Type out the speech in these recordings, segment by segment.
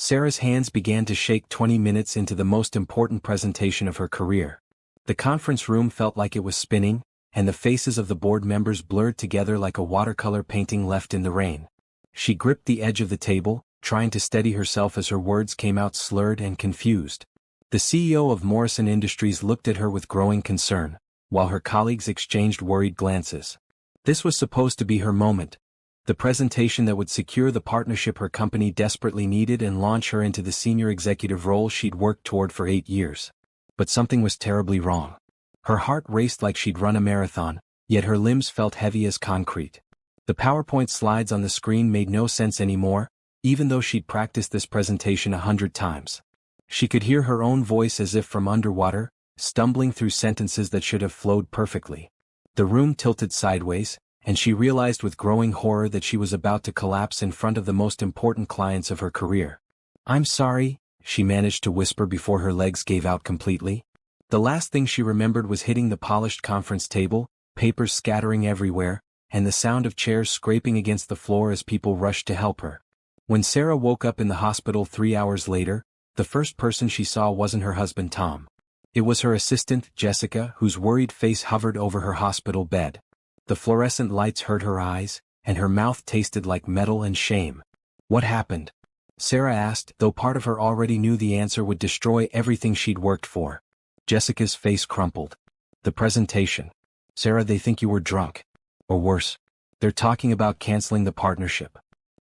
Sarah's hands began to shake 20 minutes into the most important presentation of her career. The conference room felt like it was spinning, and the faces of the board members blurred together like a watercolor painting left in the rain. She gripped the edge of the table, trying to steady herself as her words came out slurred and confused. The CEO of Morrison Industries looked at her with growing concern, while her colleagues exchanged worried glances. This was supposed to be her moment, the presentation that would secure the partnership her company desperately needed and launch her into the senior executive role she'd worked toward for 8 years. But something was terribly wrong. Her heart raced like she'd run a marathon, yet her limbs felt heavy as concrete. The PowerPoint slides on the screen made no sense anymore, even though she'd practiced this presentation 100 times. She could hear her own voice as if from underwater, stumbling through sentences that should have flowed perfectly. The room tilted sideways, and she realized with growing horror that she was about to collapse in front of the most important clients of her career. "I'm sorry," she managed to whisper before her legs gave out completely. The last thing she remembered was hitting the polished conference table, papers scattering everywhere, and the sound of chairs scraping against the floor as people rushed to help her. When Sarah woke up in the hospital 3 hours later, the first person she saw wasn't her husband Tom. It was her assistant, Jessica, whose worried face hovered over her hospital bed. The fluorescent lights hurt her eyes, and her mouth tasted like metal and shame. "What happened?" Sarah asked, though part of her already knew the answer would destroy everything she'd worked for. Jessica's face crumpled. "The presentation. Sarah, they think you were drunk. Or worse. They're talking about canceling the partnership.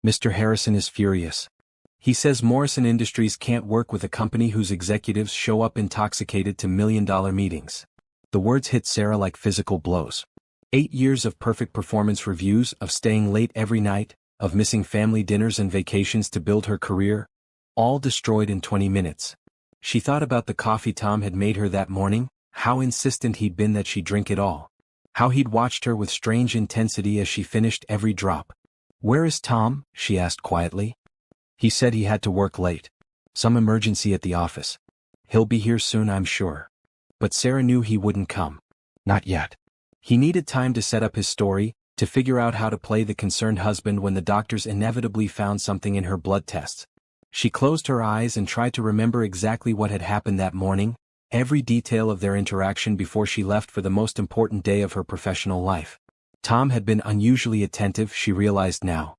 Mr. Harrison is furious. He says Morrison Industries can't work with a company whose executives show up intoxicated to million-dollar meetings." The words hit Sarah like physical blows. 8 years of perfect performance reviews, of staying late every night, of missing family dinners and vacations to build her career, all destroyed in 20 minutes. She thought about the coffee Tom had made her that morning, how insistent he'd been that she drink it all. How he'd watched her with strange intensity as she finished every drop. "Where is Tom?" she asked quietly. "He said he had to work late. Some emergency at the office. He'll be here soon, I'm sure." But Sarah knew he wouldn't come. Not yet. He needed time to set up his story, to figure out how to play the concerned husband when the doctors inevitably found something in her blood tests. She closed her eyes and tried to remember exactly what had happened that morning, every detail of their interaction before she left for the most important day of her professional life. Tom had been unusually attentive, she realized now.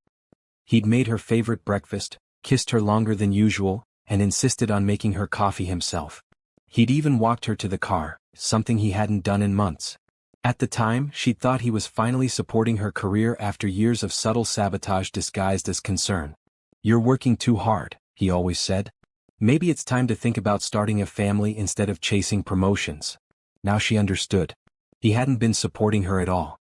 He'd made her favorite breakfast, kissed her longer than usual, and insisted on making her coffee himself. He'd even walked her to the car, something he hadn't done in months. At the time, she'd thought he was finally supporting her career after years of subtle sabotage disguised as concern. "You're working too hard," he always said. "Maybe it's time to think about starting a family instead of chasing promotions." Now she understood. He hadn't been supporting her at all.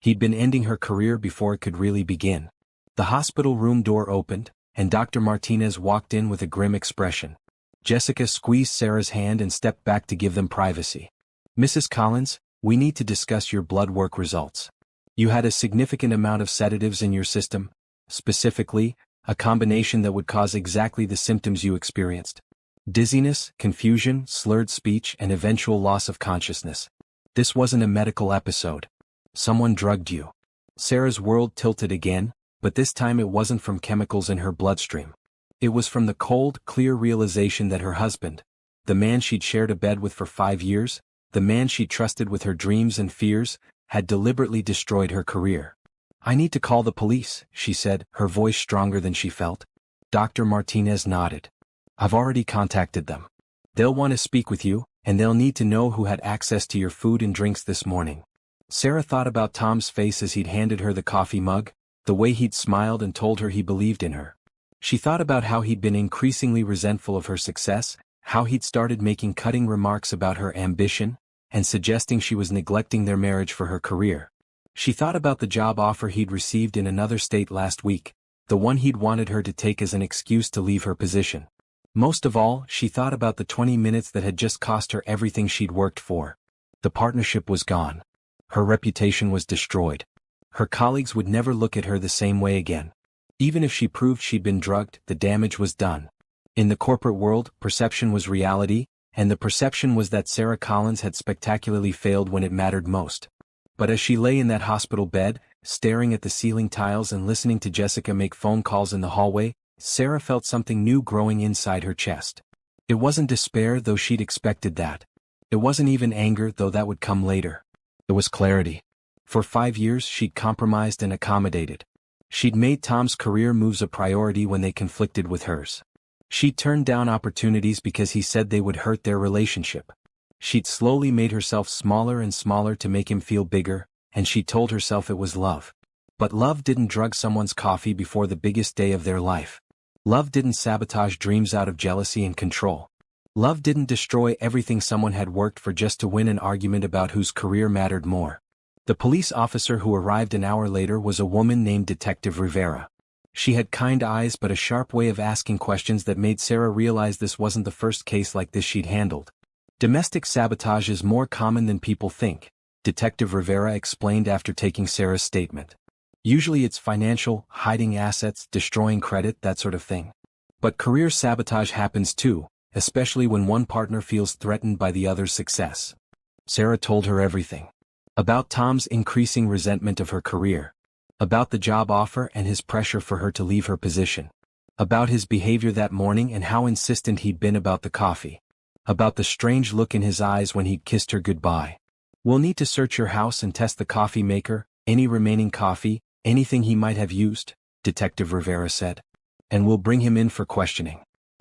He'd been ending her career before it could really begin. The hospital room door opened, and Dr. Martinez walked in with a grim expression. Jessica squeezed Sarah's hand and stepped back to give them privacy. "Mrs. Collins, we need to discuss your blood work results. You had a significant amount of sedatives in your system, specifically, a combination that would cause exactly the symptoms you experienced. Dizziness, confusion, slurred speech, and eventual loss of consciousness. This wasn't a medical episode. Someone drugged you." Sarah's world tilted again, but this time it wasn't from chemicals in her bloodstream. It was from the cold, clear realization that her husband, the man she'd shared a bed with for 5 years, the man she trusted with her dreams and fears, had deliberately destroyed her career. "I need to call the police," she said, her voice stronger than she felt. Dr. Martinez nodded. "I've already contacted them. They'll want to speak with you, and they'll need to know who had access to your food and drinks this morning." Sarah thought about Tom's face as he'd handed her the coffee mug, the way he'd smiled and told her he believed in her. She thought about how he'd been increasingly resentful of her success, how he'd started making cutting remarks about her ambition, and suggesting she was neglecting their marriage for her career. She thought about the job offer he'd received in another state last week, the one he'd wanted her to take as an excuse to leave her position. Most of all, she thought about the 20 minutes that had just cost her everything she'd worked for. The partnership was gone. Her reputation was destroyed. Her colleagues would never look at her the same way again. Even if she proved she'd been drugged, the damage was done. In the corporate world, perception was reality, and the perception was that Sarah Collins had spectacularly failed when it mattered most. But as she lay in that hospital bed, staring at the ceiling tiles and listening to Jessica make phone calls in the hallway, Sarah felt something new growing inside her chest. It wasn't despair, though she'd expected that. It wasn't even anger, though that would come later. It was clarity. For 5 years she'd compromised and accommodated. She'd made Tom's career moves a priority when they conflicted with hers. She'd turned down opportunities because he said they would hurt their relationship. She'd slowly made herself smaller and smaller to make him feel bigger, and she told herself it was love. But love didn't drug someone's coffee before the biggest day of their life. Love didn't sabotage dreams out of jealousy and control. Love didn't destroy everything someone had worked for just to win an argument about whose career mattered more. The police officer who arrived an hour later was a woman named Detective Rivera. She had kind eyes but a sharp way of asking questions that made Sarah realize this wasn't the first case like this she'd handled. Domestic sabotage is more common than people think, Detective Rivera explained after taking Sarah's statement. Usually it's financial, hiding assets, destroying credit, that sort of thing. But career sabotage happens too, especially when one partner feels threatened by the other's success. Sarah told her everything. About Tom's increasing resentment of her career. About the job offer and his pressure for her to leave her position. About his behavior that morning and how insistent he'd been about the coffee. About the strange look in his eyes when he'd kissed her goodbye. We'll need to search your house and test the coffee maker, any remaining coffee, anything he might have used, Detective Rivera said. And we'll bring him in for questioning.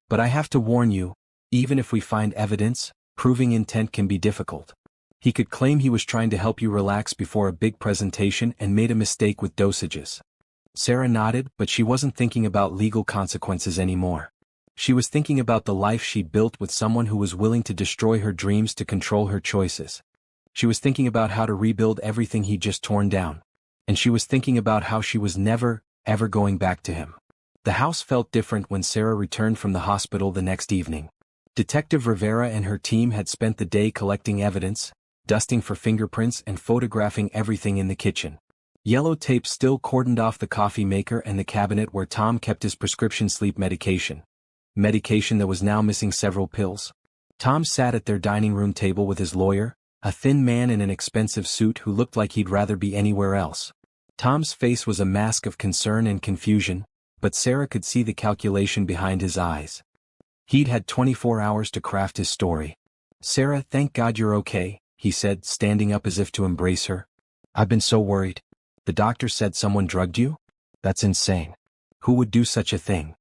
But I have to warn you, even if we find evidence, proving intent can be difficult. He could claim he was trying to help you relax before a big presentation and made a mistake with dosages. Sarah nodded, but she wasn't thinking about legal consequences anymore. She was thinking about the life she'd built with someone who was willing to destroy her dreams to control her choices. She was thinking about how to rebuild everything he'd just torn down. And she was thinking about how she was never, ever going back to him. The house felt different when Sarah returned from the hospital the next evening. Detective Rivera and her team had spent the day collecting evidence, dusting for fingerprints and photographing everything in the kitchen. Yellow tape still cordoned off the coffee maker and the cabinet where Tom kept his prescription sleep medication. Medication that was now missing several pills. Tom sat at their dining room table with his lawyer, a thin man in an expensive suit who looked like he'd rather be anywhere else. Tom's face was a mask of concern and confusion, but Sarah could see the calculation behind his eyes. He'd had 24 hours to craft his story. "Sarah, thank God you're okay," he said, standing up as if to embrace her. "I've been so worried. The doctor said someone drugged you? That's insane. Who would do such a thing?"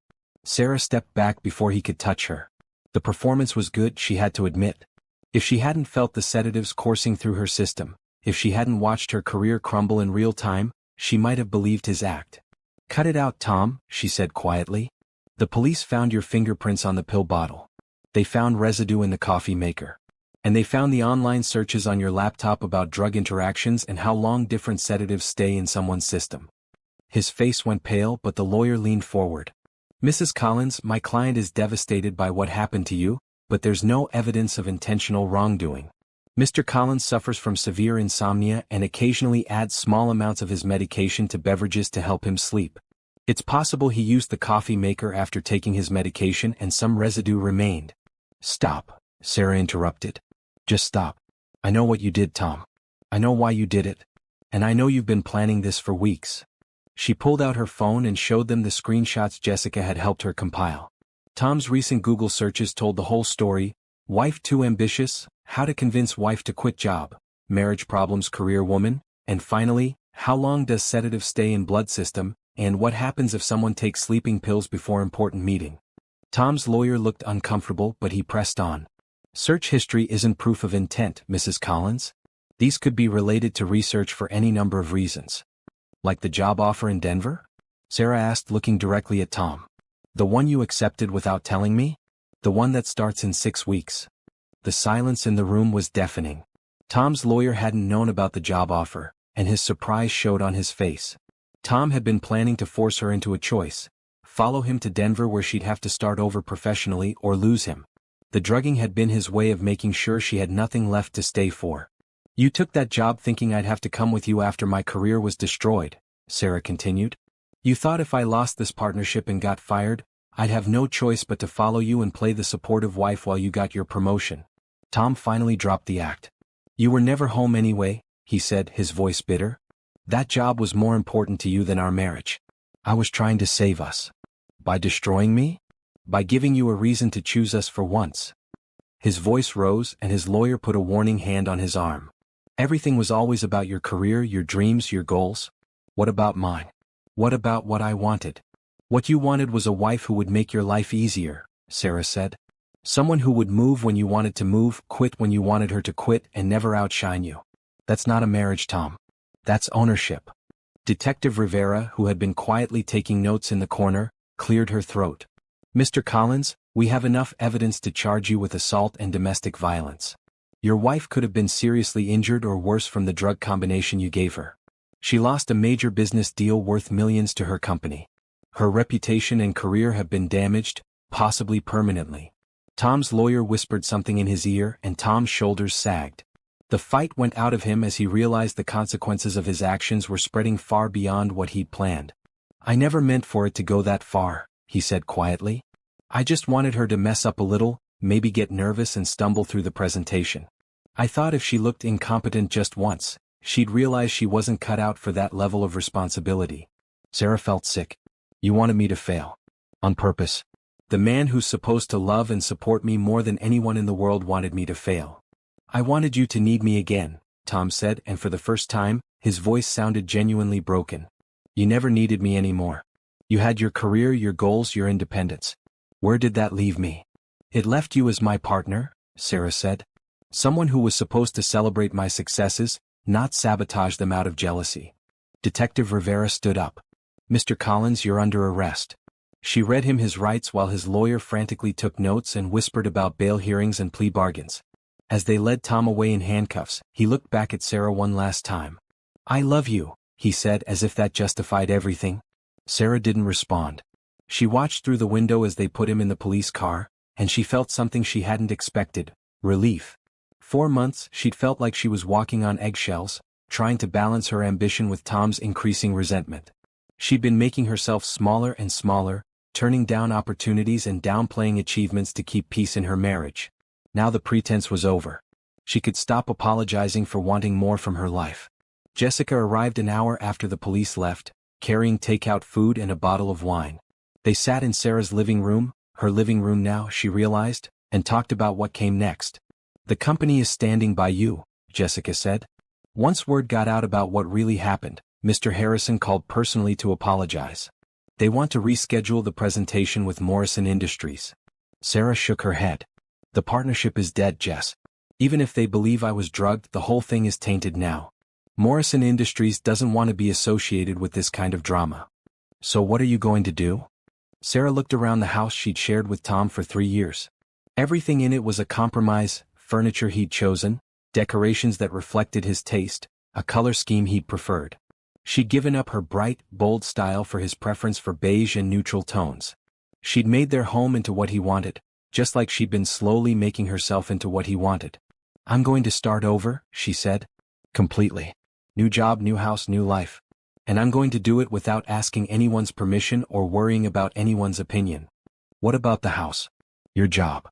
Sarah stepped back before he could touch her. The performance was good, she had to admit. If she hadn't felt the sedatives coursing through her system, if she hadn't watched her career crumble in real time, she might have believed his act. "Cut it out, Tom," she said quietly. "The police found your fingerprints on the pill bottle. They found residue in the coffee maker. And they found the online searches on your laptop about drug interactions and how long different sedatives stay in someone's system." His face went pale, but the lawyer leaned forward. "Mrs. Collins, my client is devastated by what happened to you, but there's no evidence of intentional wrongdoing. Mr. Collins suffers from severe insomnia and occasionally adds small amounts of his medication to beverages to help him sleep. It's possible he used the coffee maker after taking his medication and some residue remained." "Stop," Sarah interrupted. "Just stop. I know what you did, Tom. I know why you did it. And I know you've been planning this for weeks." She pulled out her phone and showed them the screenshots Jessica had helped her compile. Tom's recent Google searches told the whole story: wife too ambitious, how to convince wife to quit job, marriage problems, career woman, and finally, how long does sedative stay in blood system, and what happens if someone takes sleeping pills before important meeting. Tom's lawyer looked uncomfortable, but he pressed on. "Search history isn't proof of intent, Mrs. Collins. These could be related to research for any number of reasons." "Like the job offer in Denver?" Sarah asked, looking directly at Tom. "The one you accepted without telling me? The one that starts in 6 weeks?" The silence in the room was deafening. Tom's lawyer hadn't known about the job offer, and his surprise showed on his face. Tom had been planning to force her into a choice: follow him to Denver where she'd have to start over professionally or lose him. The drugging had been his way of making sure she had nothing left to stay for. "You took that job thinking I'd have to come with you after my career was destroyed," Sarah continued. "You thought if I lost this partnership and got fired, I'd have no choice but to follow you and play the supportive wife while you got your promotion." Tom finally dropped the act. "You were never home anyway," he said, his voice bitter. "That job was more important to you than our marriage. I was trying to save us." By destroying me? By giving you a reason to choose us for once. His voice rose and his lawyer put a warning hand on his arm. Everything was always about your career, your dreams, your goals. What about mine? What about what I wanted? What you wanted was a wife who would make your life easier, Sarah said. Someone who would move when you wanted to move, quit when you wanted her to quit, and never outshine you. That's not a marriage, Tom. That's ownership. Detective Rivera, who had been quietly taking notes in the corner, cleared her throat. Mr. Collins, we have enough evidence to charge you with assault and domestic violence. Your wife could have been seriously injured or worse from the drug combination you gave her. She lost a major business deal worth millions to her company. Her reputation and career have been damaged, possibly permanently. Tom's lawyer whispered something in his ear and Tom's shoulders sagged. The fight went out of him as he realized the consequences of his actions were spreading far beyond what he'd planned. I never meant for it to go that far, he said quietly. I just wanted her to mess up a little, maybe get nervous and stumble through the presentation. I thought if she looked incompetent just once, she'd realize she wasn't cut out for that level of responsibility. Sarah felt sick. You wanted me to fail. On purpose. The man who's supposed to love and support me more than anyone in the world wanted me to fail. I wanted you to need me again, Tom said, and for the first time, his voice sounded genuinely broken. You never needed me anymore. You had your career, your goals, your independence. Where did that leave me? It left you as my partner, Sarah said. Someone who was supposed to celebrate my successes, not sabotage them out of jealousy. Detective Rivera stood up. Mr. Collins, you're under arrest. She read him his rights while his lawyer frantically took notes and whispered about bail hearings and plea bargains. As they led Tom away in handcuffs, he looked back at Sarah one last time. I love you, he said, as if that justified everything. Sarah didn't respond. She watched through the window as they put him in the police car, and she felt something she hadn't expected: relief. 4 months, she'd felt like she was walking on eggshells, trying to balance her ambition with Tom's increasing resentment. She'd been making herself smaller and smaller, turning down opportunities and downplaying achievements to keep peace in her marriage. Now the pretense was over. She could stop apologizing for wanting more from her life. Jessica arrived an hour after the police left, carrying takeout food and a bottle of wine. They sat in Sarah's living room, her living room now, she realized, and talked about what came next. The company is standing by you, Jessica said. Once word got out about what really happened, Mr. Harrison called personally to apologize. They want to reschedule the presentation with Morrison Industries. Sarah shook her head. The partnership is dead, Jess. Even if they believe I was drugged, the whole thing is tainted now. Morrison Industries doesn't want to be associated with this kind of drama. So what are you going to do? Sarah looked around the house she'd shared with Tom for 3 years. Everything in it was a compromise: furniture he'd chosen, decorations that reflected his taste, a color scheme he'd preferred. She'd given up her bright, bold style for his preference for beige and neutral tones. She'd made their home into what he wanted, just like she'd been slowly making herself into what he wanted. I'm going to start over, she said. Completely. New job, new house, new life. And I'm going to do it without asking anyone's permission or worrying about anyone's opinion. What about the house? Your job.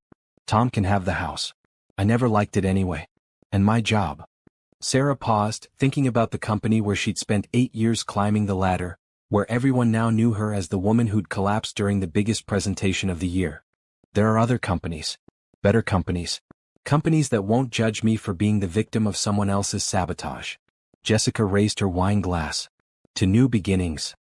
Tom can have the house. I never liked it anyway. And my job. Sarah paused, thinking about the company where she'd spent 8 years climbing the ladder, where everyone now knew her as the woman who'd collapsed during the biggest presentation of the year. There are other companies. Better companies. Companies that won't judge me for being the victim of someone else's sabotage. Jessica raised her wine glass. To new beginnings.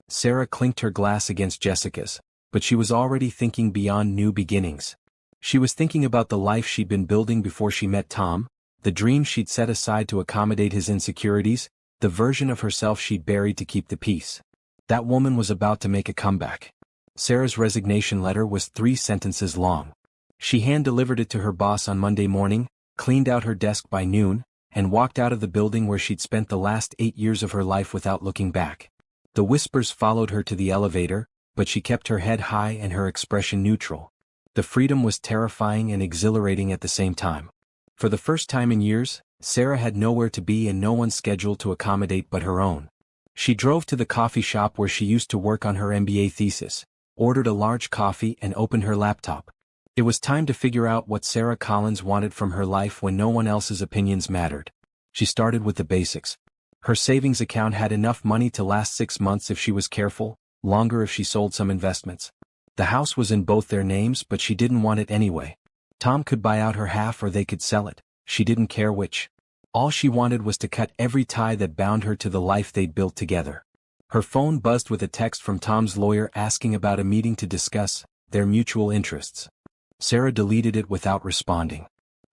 Sarah clinked her glass against Jessica's, but she was already thinking beyond new beginnings. She was thinking about the life she'd been building before she met Tom, the dream she'd set aside to accommodate his insecurities, the version of herself she'd buried to keep the peace. That woman was about to make a comeback. Sarah's resignation letter was 3 sentences long. She hand-delivered it to her boss on Monday morning, cleaned out her desk by noon, and walked out of the building where she'd spent the last 8 years of her life without looking back. The whispers followed her to the elevator, but she kept her head high and her expression neutral. The freedom was terrifying and exhilarating at the same time. For the first time in years, Sarah had nowhere to be and no one scheduled to accommodate but her own. She drove to the coffee shop where she used to work on her MBA thesis, ordered a large coffee and opened her laptop. It was time to figure out what Sarah Collins wanted from her life when no one else's opinions mattered. She started with the basics. Her savings account had enough money to last 6 months if she was careful, longer if she sold some investments. The house was in both their names, but she didn't want it anyway. Tom could buy out her half or they could sell it. She didn't care which. All she wanted was to cut every tie that bound her to the life they'd built together. Her phone buzzed with a text from Tom's lawyer asking about a meeting to discuss their mutual interests. Sarah deleted it without responding.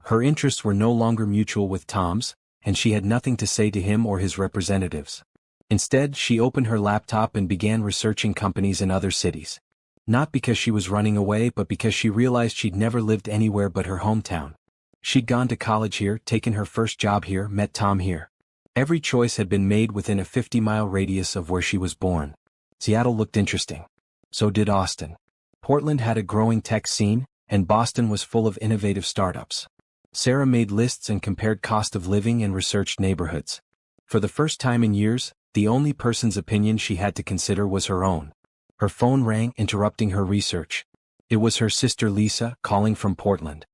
Her interests were no longer mutual with Tom's, and she had nothing to say to him or his representatives. Instead, she opened her laptop and began researching companies in other cities. Not because she was running away, but because she realized she'd never lived anywhere but her hometown. She'd gone to college here, taken her first job here, met Tom here. Every choice had been made within a 50-mile radius of where she was born. Seattle looked interesting. So did Austin. Portland had a growing tech scene, and Boston was full of innovative startups. Sarah made lists and compared cost of living and researched neighborhoods. For the first time in years, the only person's opinion she had to consider was her own. Her phone rang, interrupting her research. It was her sister Lisa, calling from Portland.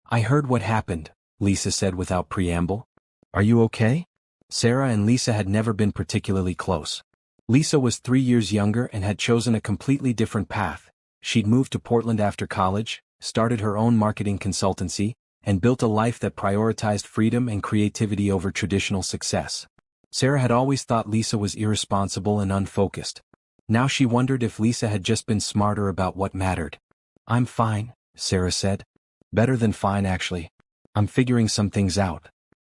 "I heard what happened," Lisa said without preamble. "Are you okay?" Sarah and Lisa had never been particularly close. Lisa was 3 years younger and had chosen a completely different path. She'd moved to Portland after college, started her own marketing consultancy, and built a life that prioritized freedom and creativity over traditional success. Sarah had always thought Lisa was irresponsible and unfocused. Now she wondered if Lisa had just been smarter about what mattered. "I'm fine," Sarah said. "Better than fine, actually. I'm figuring some things out."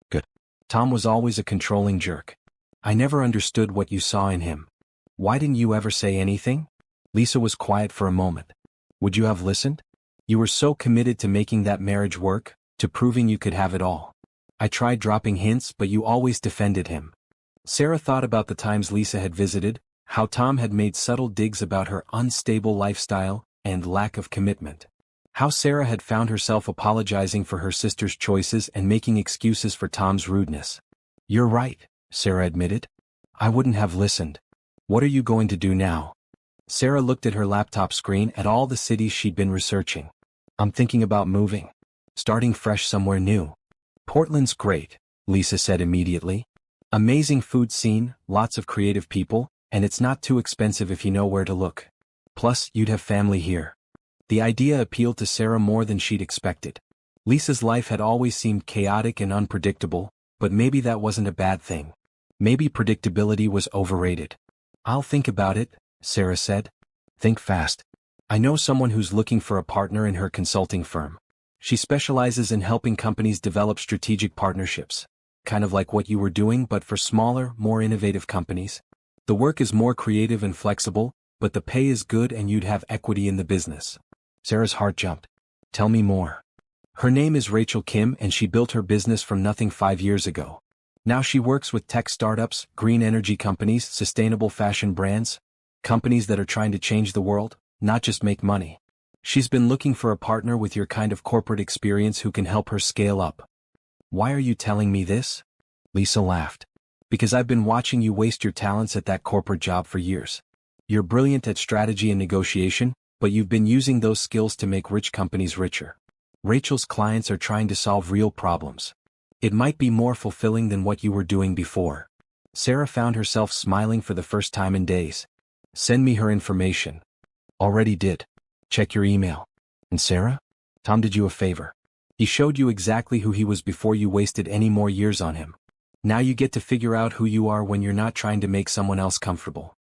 "Good." Tom was always a controlling jerk. "I never understood what you saw in him. Why didn't you ever say anything?" Lisa was quiet for a moment. "Would you have listened? You were so committed to making that marriage work, to proving you could have it all. I tried dropping hints, but you always defended him." Sarah thought about the times Lisa had visited, how Tom had made subtle digs about her unstable lifestyle and lack of commitment. How Sarah had found herself apologizing for her sister's choices and making excuses for Tom's rudeness. "You're right," Sarah admitted. "I wouldn't have listened. What are you going to do now?" Sarah looked at her laptop screen at all the cities she'd been researching. "I'm thinking about moving. Starting fresh somewhere new." "Portland's great," Lisa said immediately. "Amazing food scene, lots of creative people, and it's not too expensive if you know where to look. Plus, you'd have family here." The idea appealed to Sarah more than she'd expected. Lisa's life had always seemed chaotic and unpredictable, but maybe that wasn't a bad thing. Maybe predictability was overrated. "I'll think about it," Sarah said. "Think fast. I know someone who's looking for a partner in her consulting firm. She specializes in helping companies develop strategic partnerships. Kind of like what you were doing, but for smaller, more innovative companies. The work is more creative and flexible, but the pay is good and you'd have equity in the business." Sarah's heart jumped. "Tell me more." "Her name is Rachel Kim and she built her business from nothing 5 years ago. Now she works with tech startups, green energy companies, sustainable fashion brands, companies that are trying to change the world, not just make money. She's been looking for a partner with your kind of corporate experience who can help her scale up." "Why are you telling me this?" Lisa laughed. "Because I've been watching you waste your talents at that corporate job for years. You're brilliant at strategy and negotiation, but you've been using those skills to make rich companies richer. Rachel's clients are trying to solve real problems. It might be more fulfilling than what you were doing before." Sarah found herself smiling for the first time in days. "Send me her information." "Already did. Check your email." "And Sarah? Tom did you a favor. He showed you exactly who he was before you wasted any more years on him. Now you get to figure out who you are when you're not trying to make someone else comfortable."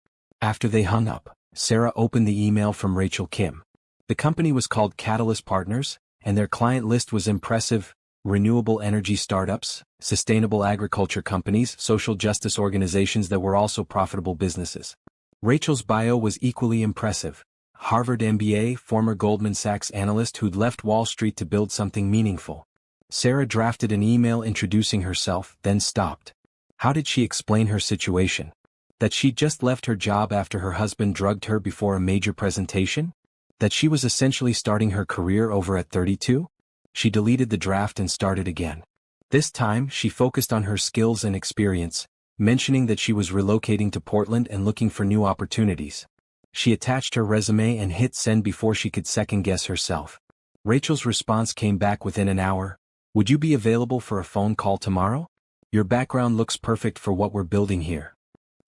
After they hung up, Sarah opened the email from Rachel Kim. The company was called Catalyst Partners, and their client list was impressive: renewable energy startups, sustainable agriculture companies, social justice organizations that were also profitable businesses. Rachel's bio was equally impressive: Harvard MBA, former Goldman Sachs analyst who'd left Wall Street to build something meaningful. Sarah drafted an email introducing herself, then stopped. How did she explain her situation? That she'd just left her job after her husband drugged her before a major presentation? That she was essentially starting her career over at 32? She deleted the draft and started again. This time, she focused on her skills and experience, mentioning that she was relocating to Portland and looking for new opportunities. She attached her resume and hit send before she could second-guess herself. Rachel's response came back within an hour. "Would you be available for a phone call tomorrow? Your background looks perfect for what we're building here."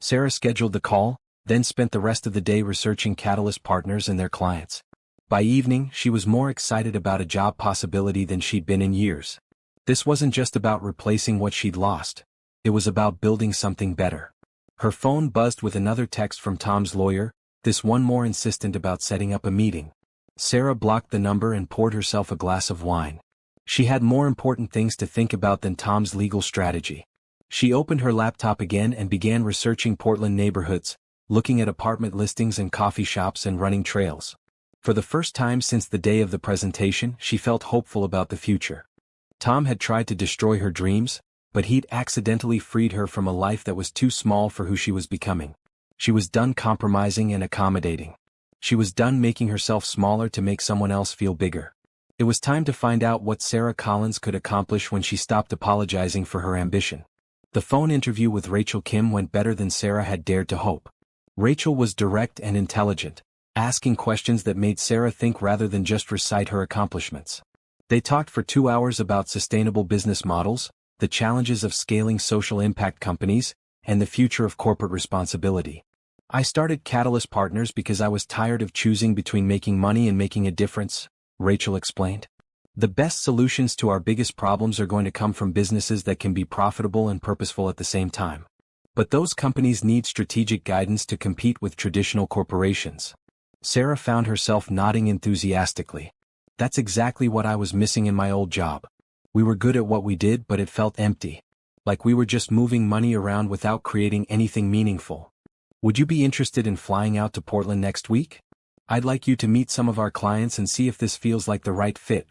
Sarah scheduled the call, then spent the rest of the day researching Catalyst Partners and their clients. By evening, she was more excited about a job possibility than she'd been in years. This wasn't just about replacing what she'd lost. It was about building something better. Her phone buzzed with another text from Tom's lawyer, this one more insistent about setting up a meeting. Sarah blocked the number and poured herself a glass of wine. She had more important things to think about than Tom's legal strategy. She opened her laptop again and began researching Portland neighborhoods, looking at apartment listings and coffee shops and running trails. For the first time since the day of the presentation, she felt hopeful about the future. Tom had tried to destroy her dreams, but he'd accidentally freed her from a life that was too small for who she was becoming. She was done compromising and accommodating. She was done making herself smaller to make someone else feel bigger. It was time to find out what Sarah Collins could accomplish when she stopped apologizing for her ambition. The phone interview with Rachel Kim went better than Sarah had dared to hope. Rachel was direct and intelligent, asking questions that made Sarah think rather than just recite her accomplishments. They talked for 2 hours about sustainable business models, the challenges of scaling social impact companies, and the future of corporate responsibility. I started Catalyst Partners because I was tired of choosing between making money and making a difference, Rachel explained. The best solutions to our biggest problems are going to come from businesses that can be profitable and purposeful at the same time. But those companies need strategic guidance to compete with traditional corporations. Sarah found herself nodding enthusiastically. That's exactly what I was missing in my old job. We were good at what we did, but it felt empty. Like we were just moving money around without creating anything meaningful. Would you be interested in flying out to Portland next week? I'd like you to meet some of our clients and see if this feels like the right fit.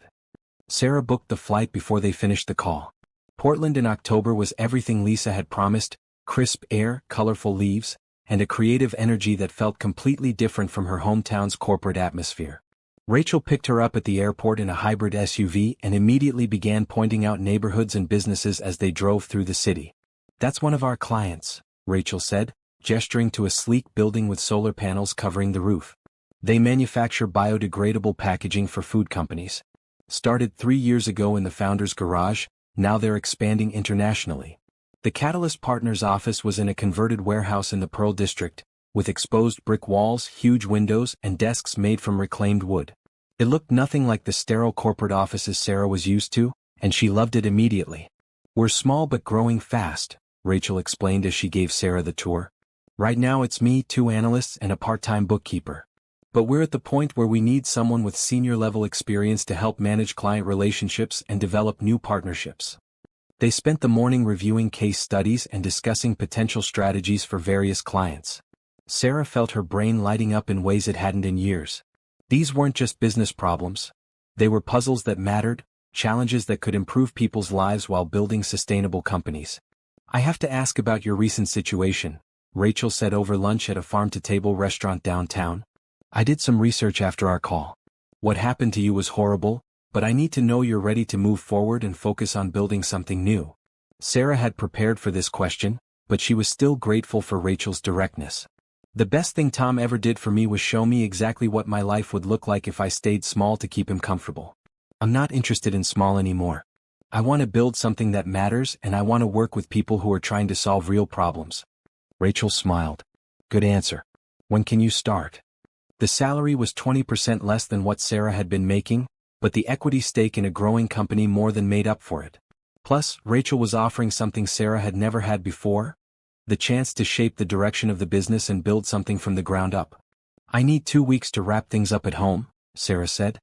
Sarah booked the flight before they finished the call. Portland in October was everything Lisa had promised: crisp air, colorful leaves, and a creative energy that felt completely different from her hometown's corporate atmosphere. Rachel picked her up at the airport in a hybrid SUV and immediately began pointing out neighborhoods and businesses as they drove through the city. That's one of our clients, Rachel said, gesturing to a sleek building with solar panels covering the roof. They manufacture biodegradable packaging for food companies. Started 3 years ago in the founder's garage, now they're expanding internationally. The Catalyst Partners office was in a converted warehouse in the Pearl District, with exposed brick walls, huge windows, and desks made from reclaimed wood. It looked nothing like the sterile corporate offices Sarah was used to, and she loved it immediately. We're small but growing fast, Rachel explained as she gave Sarah the tour. Right now it's me, 2 analysts, and a part-time bookkeeper. But we're at the point where we need someone with senior-level experience to help manage client relationships and develop new partnerships. They spent the morning reviewing case studies and discussing potential strategies for various clients. Sarah felt her brain lighting up in ways it hadn't in years. These weren't just business problems. They were puzzles that mattered, challenges that could improve people's lives while building sustainable companies. I have to ask about your recent situation, Rachel said over lunch at a farm-to-table restaurant downtown. I did some research after our call. What happened to you was horrible, but I need to know you're ready to move forward and focus on building something new. Sarah had prepared for this question, but she was still grateful for Rachel's directness. The best thing Tom ever did for me was show me exactly what my life would look like if I stayed small to keep him comfortable. I'm not interested in small anymore. I want to build something that matters, and I want to work with people who are trying to solve real problems. Rachel smiled. Good answer. When can you start? The salary was 20% less than what Sarah had been making, but the equity stake in a growing company more than made up for it. Plus, Rachel was offering something Sarah had never had before: the chance to shape the direction of the business and build something from the ground up. I need 2 weeks to wrap things up at home, Sarah said.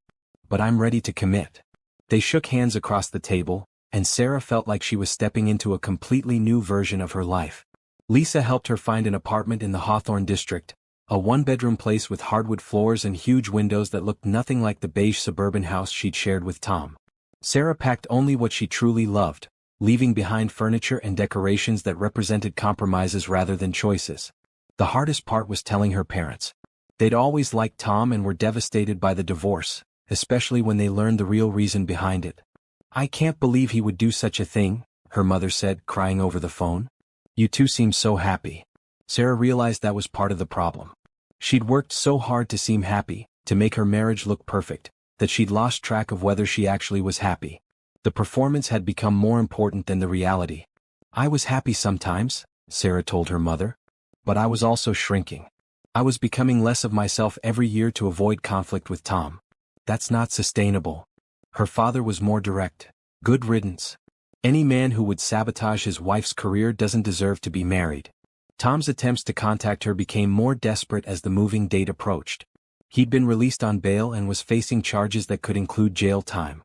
But I'm ready to commit. They shook hands across the table, and Sarah felt like she was stepping into a completely new version of her life. Lisa helped her find an apartment in the Hawthorne district, a 1-bedroom place with hardwood floors and huge windows that looked nothing like the beige suburban house she'd shared with Tom. Sarah packed only what she truly loved, leaving behind furniture and decorations that represented compromises rather than choices. The hardest part was telling her parents. They'd always liked Tom and were devastated by the divorce, especially when they learned the real reason behind it. I can't believe he would do such a thing, her mother said, crying over the phone. You two seem so happy. Sarah realized that was part of the problem. She'd worked so hard to seem happy, to make her marriage look perfect, that she'd lost track of whether she actually was happy. The performance had become more important than the reality. I was happy sometimes, Sarah told her mother. But I was also shrinking. I was becoming less of myself every year to avoid conflict with Tom. That's not sustainable. Her father was more direct. Good riddance. Any man who would sabotage his wife's career doesn't deserve to be married. Tom's attempts to contact her became more desperate as the moving date approached. He'd been released on bail and was facing charges that could include jail time.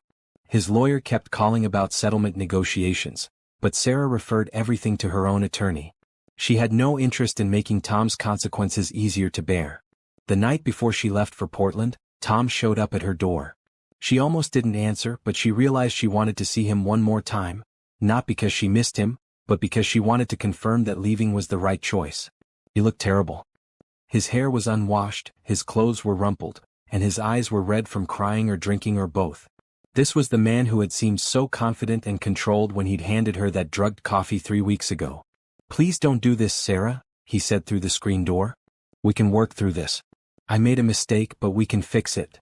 His lawyer kept calling about settlement negotiations, but Sarah referred everything to her own attorney. She had no interest in making Tom's consequences easier to bear. The night before she left for Portland, Tom showed up at her door. She almost didn't answer, but she realized she wanted to see him one more time, not because she missed him, but because she wanted to confirm that leaving was the right choice. He looked terrible. His hair was unwashed, his clothes were rumpled, and his eyes were red from crying or drinking or both. This was the man who had seemed so confident and controlled when he'd handed her that drugged coffee 3 weeks ago. "Please don't do this, Sarah," he said through the screen door. "We can work through this. I made a mistake, but we can fix it."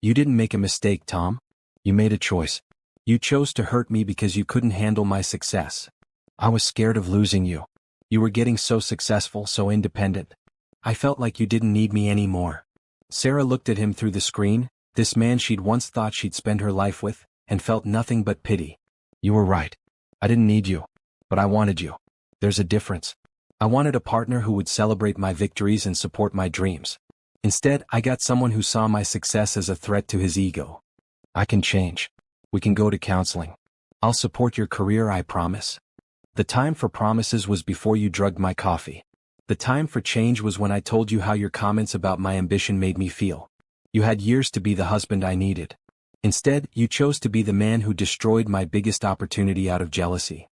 "You didn't make a mistake, Tom. You made a choice. You chose to hurt me because you couldn't handle my success. I was scared of losing you. You were getting so successful, so independent. I felt like you didn't need me anymore." Sarah looked at him through the screen, this man she'd once thought she'd spend her life with, and felt nothing but pity. "You were right. I didn't need you. But I wanted you. There's a difference. I wanted a partner who would celebrate my victories and support my dreams. Instead, I got someone who saw my success as a threat to his ego. I can change. We can go to counseling. I'll support your career, I promise." The time for promises was before you drugged my coffee. The time for change was when I told you how your comments about my ambition made me feel. You had years to be the husband I needed. Instead, you chose to be the man who destroyed my biggest opportunity out of jealousy.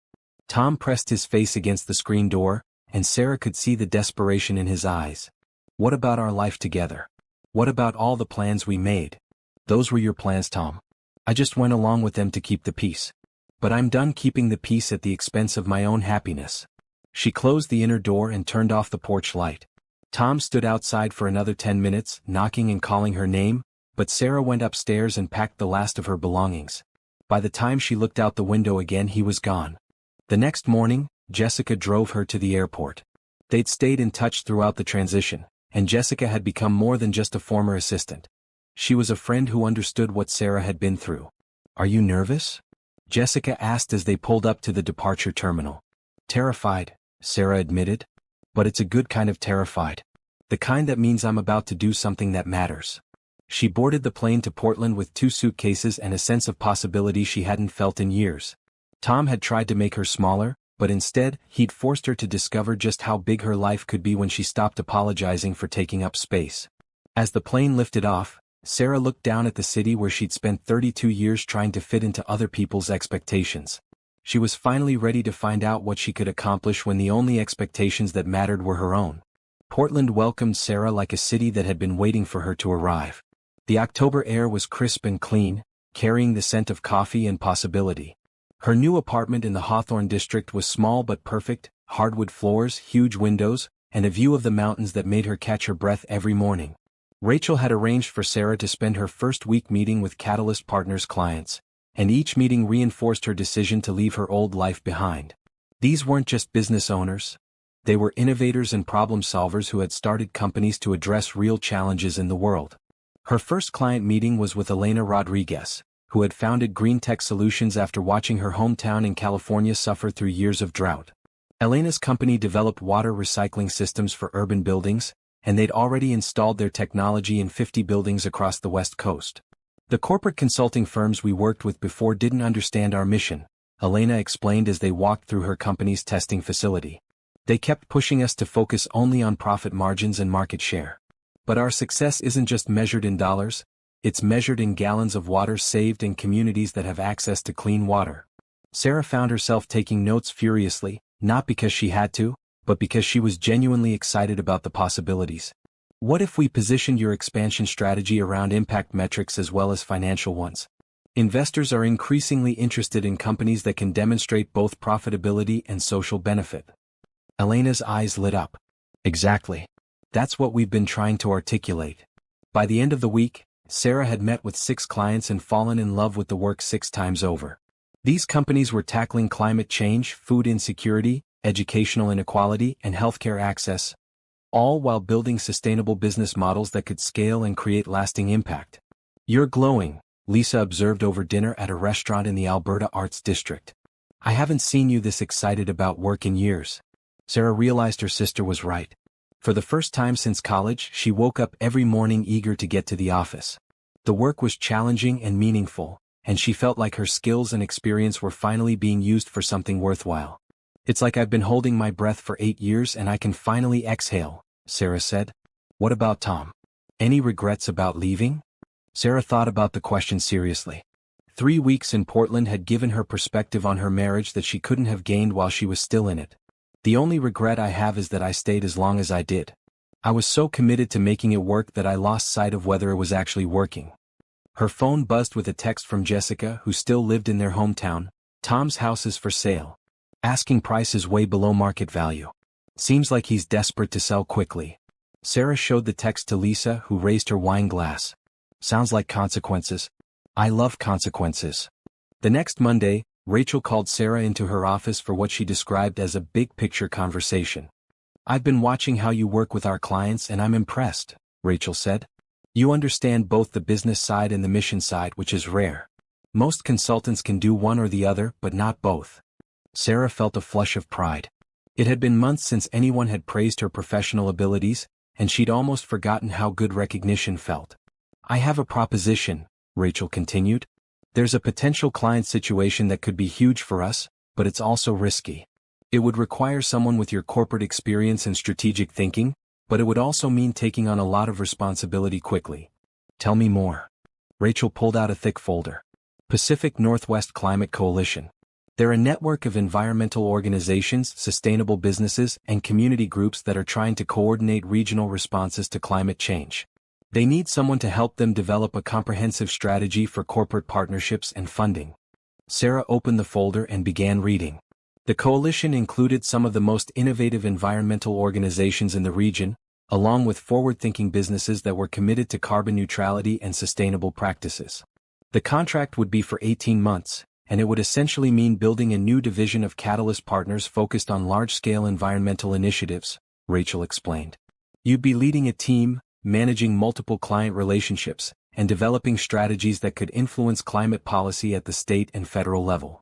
Tom pressed his face against the screen door, and Sarah could see the desperation in his eyes. "What about our life together? What about all the plans we made?" "Those were your plans, Tom. I just went along with them to keep the peace. But I'm done keeping the peace at the expense of my own happiness." She closed the inner door and turned off the porch light. Tom stood outside for another 10 minutes, knocking and calling her name, but Sarah went upstairs and packed the last of her belongings. By the time she looked out the window again, he was gone. The next morning, Jessica drove her to the airport. They'd stayed in touch throughout the transition, and Jessica had become more than just a former assistant. She was a friend who understood what Sarah had been through. "Are you nervous?" Jessica asked as they pulled up to the departure terminal. "Terrified," Sarah admitted. "But it's a good kind of terrified. The kind that means I'm about to do something that matters." She boarded the plane to Portland with 2 suitcases and a sense of possibility she hadn't felt in years. Tom had tried to make her smaller, but instead, he'd forced her to discover just how big her life could be when she stopped apologizing for taking up space. As the plane lifted off, Sarah looked down at the city where she'd spent 32 years trying to fit into other people's expectations. She was finally ready to find out what she could accomplish when the only expectations that mattered were her own. Portland welcomed Sarah like a city that had been waiting for her to arrive. The October air was crisp and clean, carrying the scent of coffee and possibility. Her new apartment in the Hawthorne district was small but perfect, hardwood floors, huge windows, and a view of the mountains that made her catch her breath every morning. Rachel had arranged for Sarah to spend her first week meeting with Catalyst Partners clients, and each meeting reinforced her decision to leave her old life behind. These weren't just business owners. They were innovators and problem solvers who had started companies to address real challenges in the world. Her first client meeting was with Elena Rodriguez, who had founded Green Tech Solutions after watching her hometown in California suffer through years of drought. Elena's company developed water recycling systems for urban buildings, and they'd already installed their technology in 50 buildings across the West Coast. "The corporate consulting firms we worked with before didn't understand our mission," Elena explained as they walked through her company's testing facility. "They kept pushing us to focus only on profit margins and market share. But our success isn't just measured in dollars, it's measured in gallons of water saved in communities that have access to clean water." Sarah found herself taking notes furiously, not because she had to, but because she was genuinely excited about the possibilities. "What if we positioned your expansion strategy around impact metrics as well as financial ones? Investors are increasingly interested in companies that can demonstrate both profitability and social benefit." Elena's eyes lit up. "Exactly. That's what we've been trying to articulate." By the end of the week, Sarah had met with 6 clients and fallen in love with the work 6 times over. These companies were tackling climate change, food insecurity, educational inequality, and healthcare access, all while building sustainable business models that could scale and create lasting impact. You're glowing, Lisa observed over dinner at a restaurant in the Alberta Arts District. I haven't seen you this excited about work in years. Sarah realized her sister was right. For the first time since college, she woke up every morning eager to get to the office. The work was challenging and meaningful, and she felt like her skills and experience were finally being used for something worthwhile. It's like I've been holding my breath for 8 years and I can finally exhale, Sarah said. What about Tom? Any regrets about leaving? Sarah thought about the question seriously. 3 weeks in Portland had given her perspective on her marriage that she couldn't have gained while she was still in it. The only regret I have is that I stayed as long as I did. I was so committed to making it work that I lost sight of whether it was actually working. Her phone buzzed with a text from Jessica, who still lived in their hometown. Tom's house is for sale. Asking price is way below market value. Seems like he's desperate to sell quickly. Sarah showed the text to Lisa, who raised her wine glass. Sounds like consequences. I love consequences. The next Monday, Rachel called Sarah into her office for what she described as a big-picture conversation. I've been watching how you work with our clients and I'm impressed, Rachel said. You understand both the business side and the mission side, which is rare. Most consultants can do one or the other, but not both. Sarah felt a flush of pride. It had been months since anyone had praised her professional abilities, and she'd almost forgotten how good recognition felt. I have a proposition, Rachel continued. There's a potential client situation that could be huge for us, but it's also risky. It would require someone with your corporate experience and strategic thinking, but it would also mean taking on a lot of responsibility quickly. Tell me more. Rachel pulled out a thick folder. Pacific Northwest Climate Coalition. They're a network of environmental organizations, sustainable businesses, and community groups that are trying to coordinate regional responses to climate change. They need someone to help them develop a comprehensive strategy for corporate partnerships and funding. Sarah opened the folder and began reading. The coalition included some of the most innovative environmental organizations in the region, along with forward-thinking businesses that were committed to carbon neutrality and sustainable practices. The contract would be for 18 months, and it would essentially mean building a new division of Catalyst Partners focused on large-scale environmental initiatives, Rachel explained. You'd be leading a team, managing multiple client relationships, and developing strategies that could influence climate policy at the state and federal level.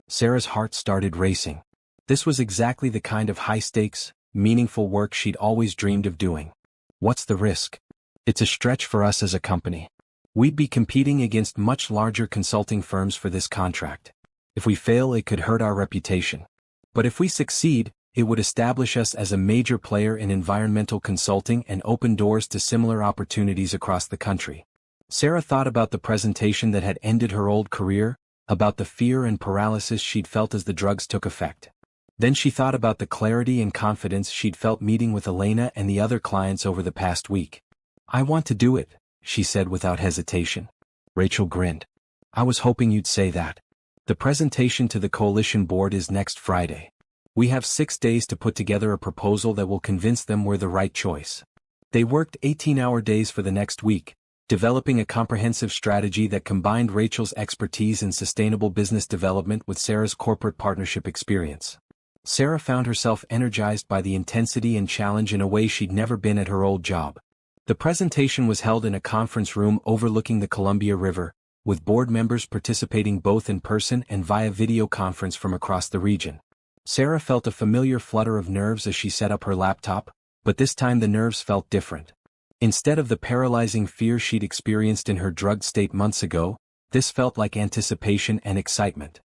Sarah's heart started racing. This was exactly the kind of high-stakes, meaningful work she'd always dreamed of doing. What's the risk? It's a stretch for us as a company. We'd be competing against much larger consulting firms for this contract. If we fail, it could hurt our reputation. But if we succeed, it would establish us as a major player in environmental consulting and open doors to similar opportunities across the country. Sarah thought about the presentation that had ended her old career, about the fear and paralysis she'd felt as the drugs took effect. Then she thought about the clarity and confidence she'd felt meeting with Elena and the other clients over the past week. I want to do it, she said without hesitation. Rachel grinned. I was hoping you'd say that. The presentation to the coalition board is next Friday. We have 6 days to put together a proposal that will convince them we're the right choice. They worked 18-hour days for the next week, developing a comprehensive strategy that combined Rachel's expertise in sustainable business development with Sarah's corporate partnership experience. Sarah found herself energized by the intensity and challenge in a way she'd never been at her old job. The presentation was held in a conference room overlooking the Columbia River, with board members participating both in person and via video conference from across the region. Sarah felt a familiar flutter of nerves as she set up her laptop, but this time the nerves felt different. Instead of the paralyzing fear she'd experienced in her drugged state months ago, this felt like anticipation and excitement.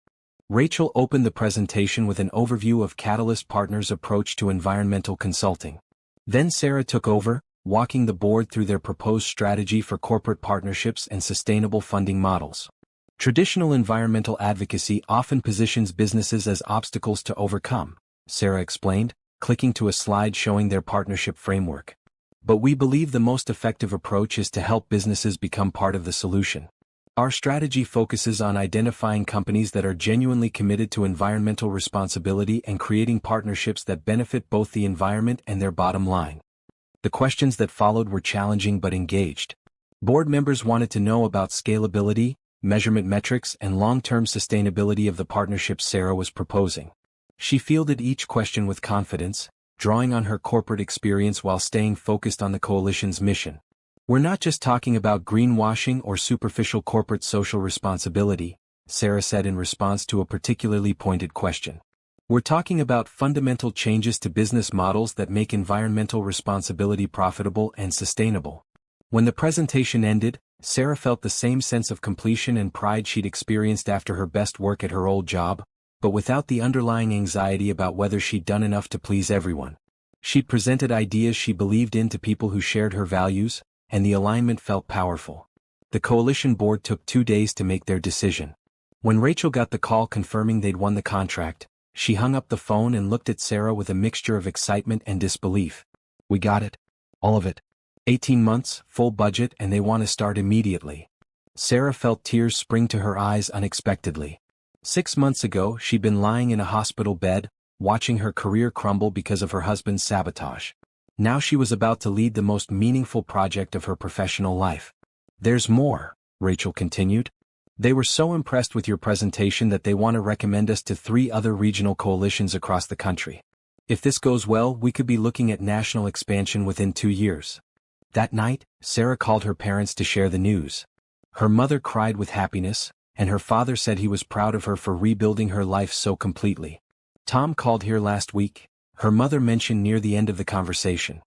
Rachel opened the presentation with an overview of Catalyst Partners' approach to environmental consulting. Then Sarah took over, walking the board through their proposed strategy for corporate partnerships and sustainable funding models. Traditional environmental advocacy often positions businesses as obstacles to overcome, Sarah explained, clicking to a slide showing their partnership framework. But we believe the most effective approach is to help businesses become part of the solution. Our strategy focuses on identifying companies that are genuinely committed to environmental responsibility and creating partnerships that benefit both the environment and their bottom line. The questions that followed were challenging but engaged. Board members wanted to know about scalability, measurement metrics, and long-term sustainability of the partnerships Sarah was proposing. She fielded each question with confidence, drawing on her corporate experience while staying focused on the coalition's mission. We're not just talking about greenwashing or superficial corporate social responsibility, Sarah said in response to a particularly pointed question. We're talking about fundamental changes to business models that make environmental responsibility profitable and sustainable. When the presentation ended, Sarah felt the same sense of completion and pride she'd experienced after her best work at her old job, but without the underlying anxiety about whether she'd done enough to please everyone. She'd presented ideas she believed in to people who shared her values, and the alignment felt powerful. The coalition board took 2 days to make their decision. When Rachel got the call confirming they'd won the contract, she hung up the phone and looked at Sarah with a mixture of excitement and disbelief. We got it. All of it. 18 months, full budget, and they want to start immediately. Sarah felt tears spring to her eyes unexpectedly. 6 months ago, she'd been lying in a hospital bed, watching her career crumble because of her husband's sabotage. Now she was about to lead the most meaningful project of her professional life. There's more, Rachel continued. They were so impressed with your presentation that they want to recommend us to 3 other regional coalitions across the country. If this goes well, we could be looking at national expansion within 2 years. That night, Sarah called her parents to share the news. Her mother cried with happiness, and her father said he was proud of her for rebuilding her life so completely. Tom called here last week, her mother mentioned near the end of the conversation.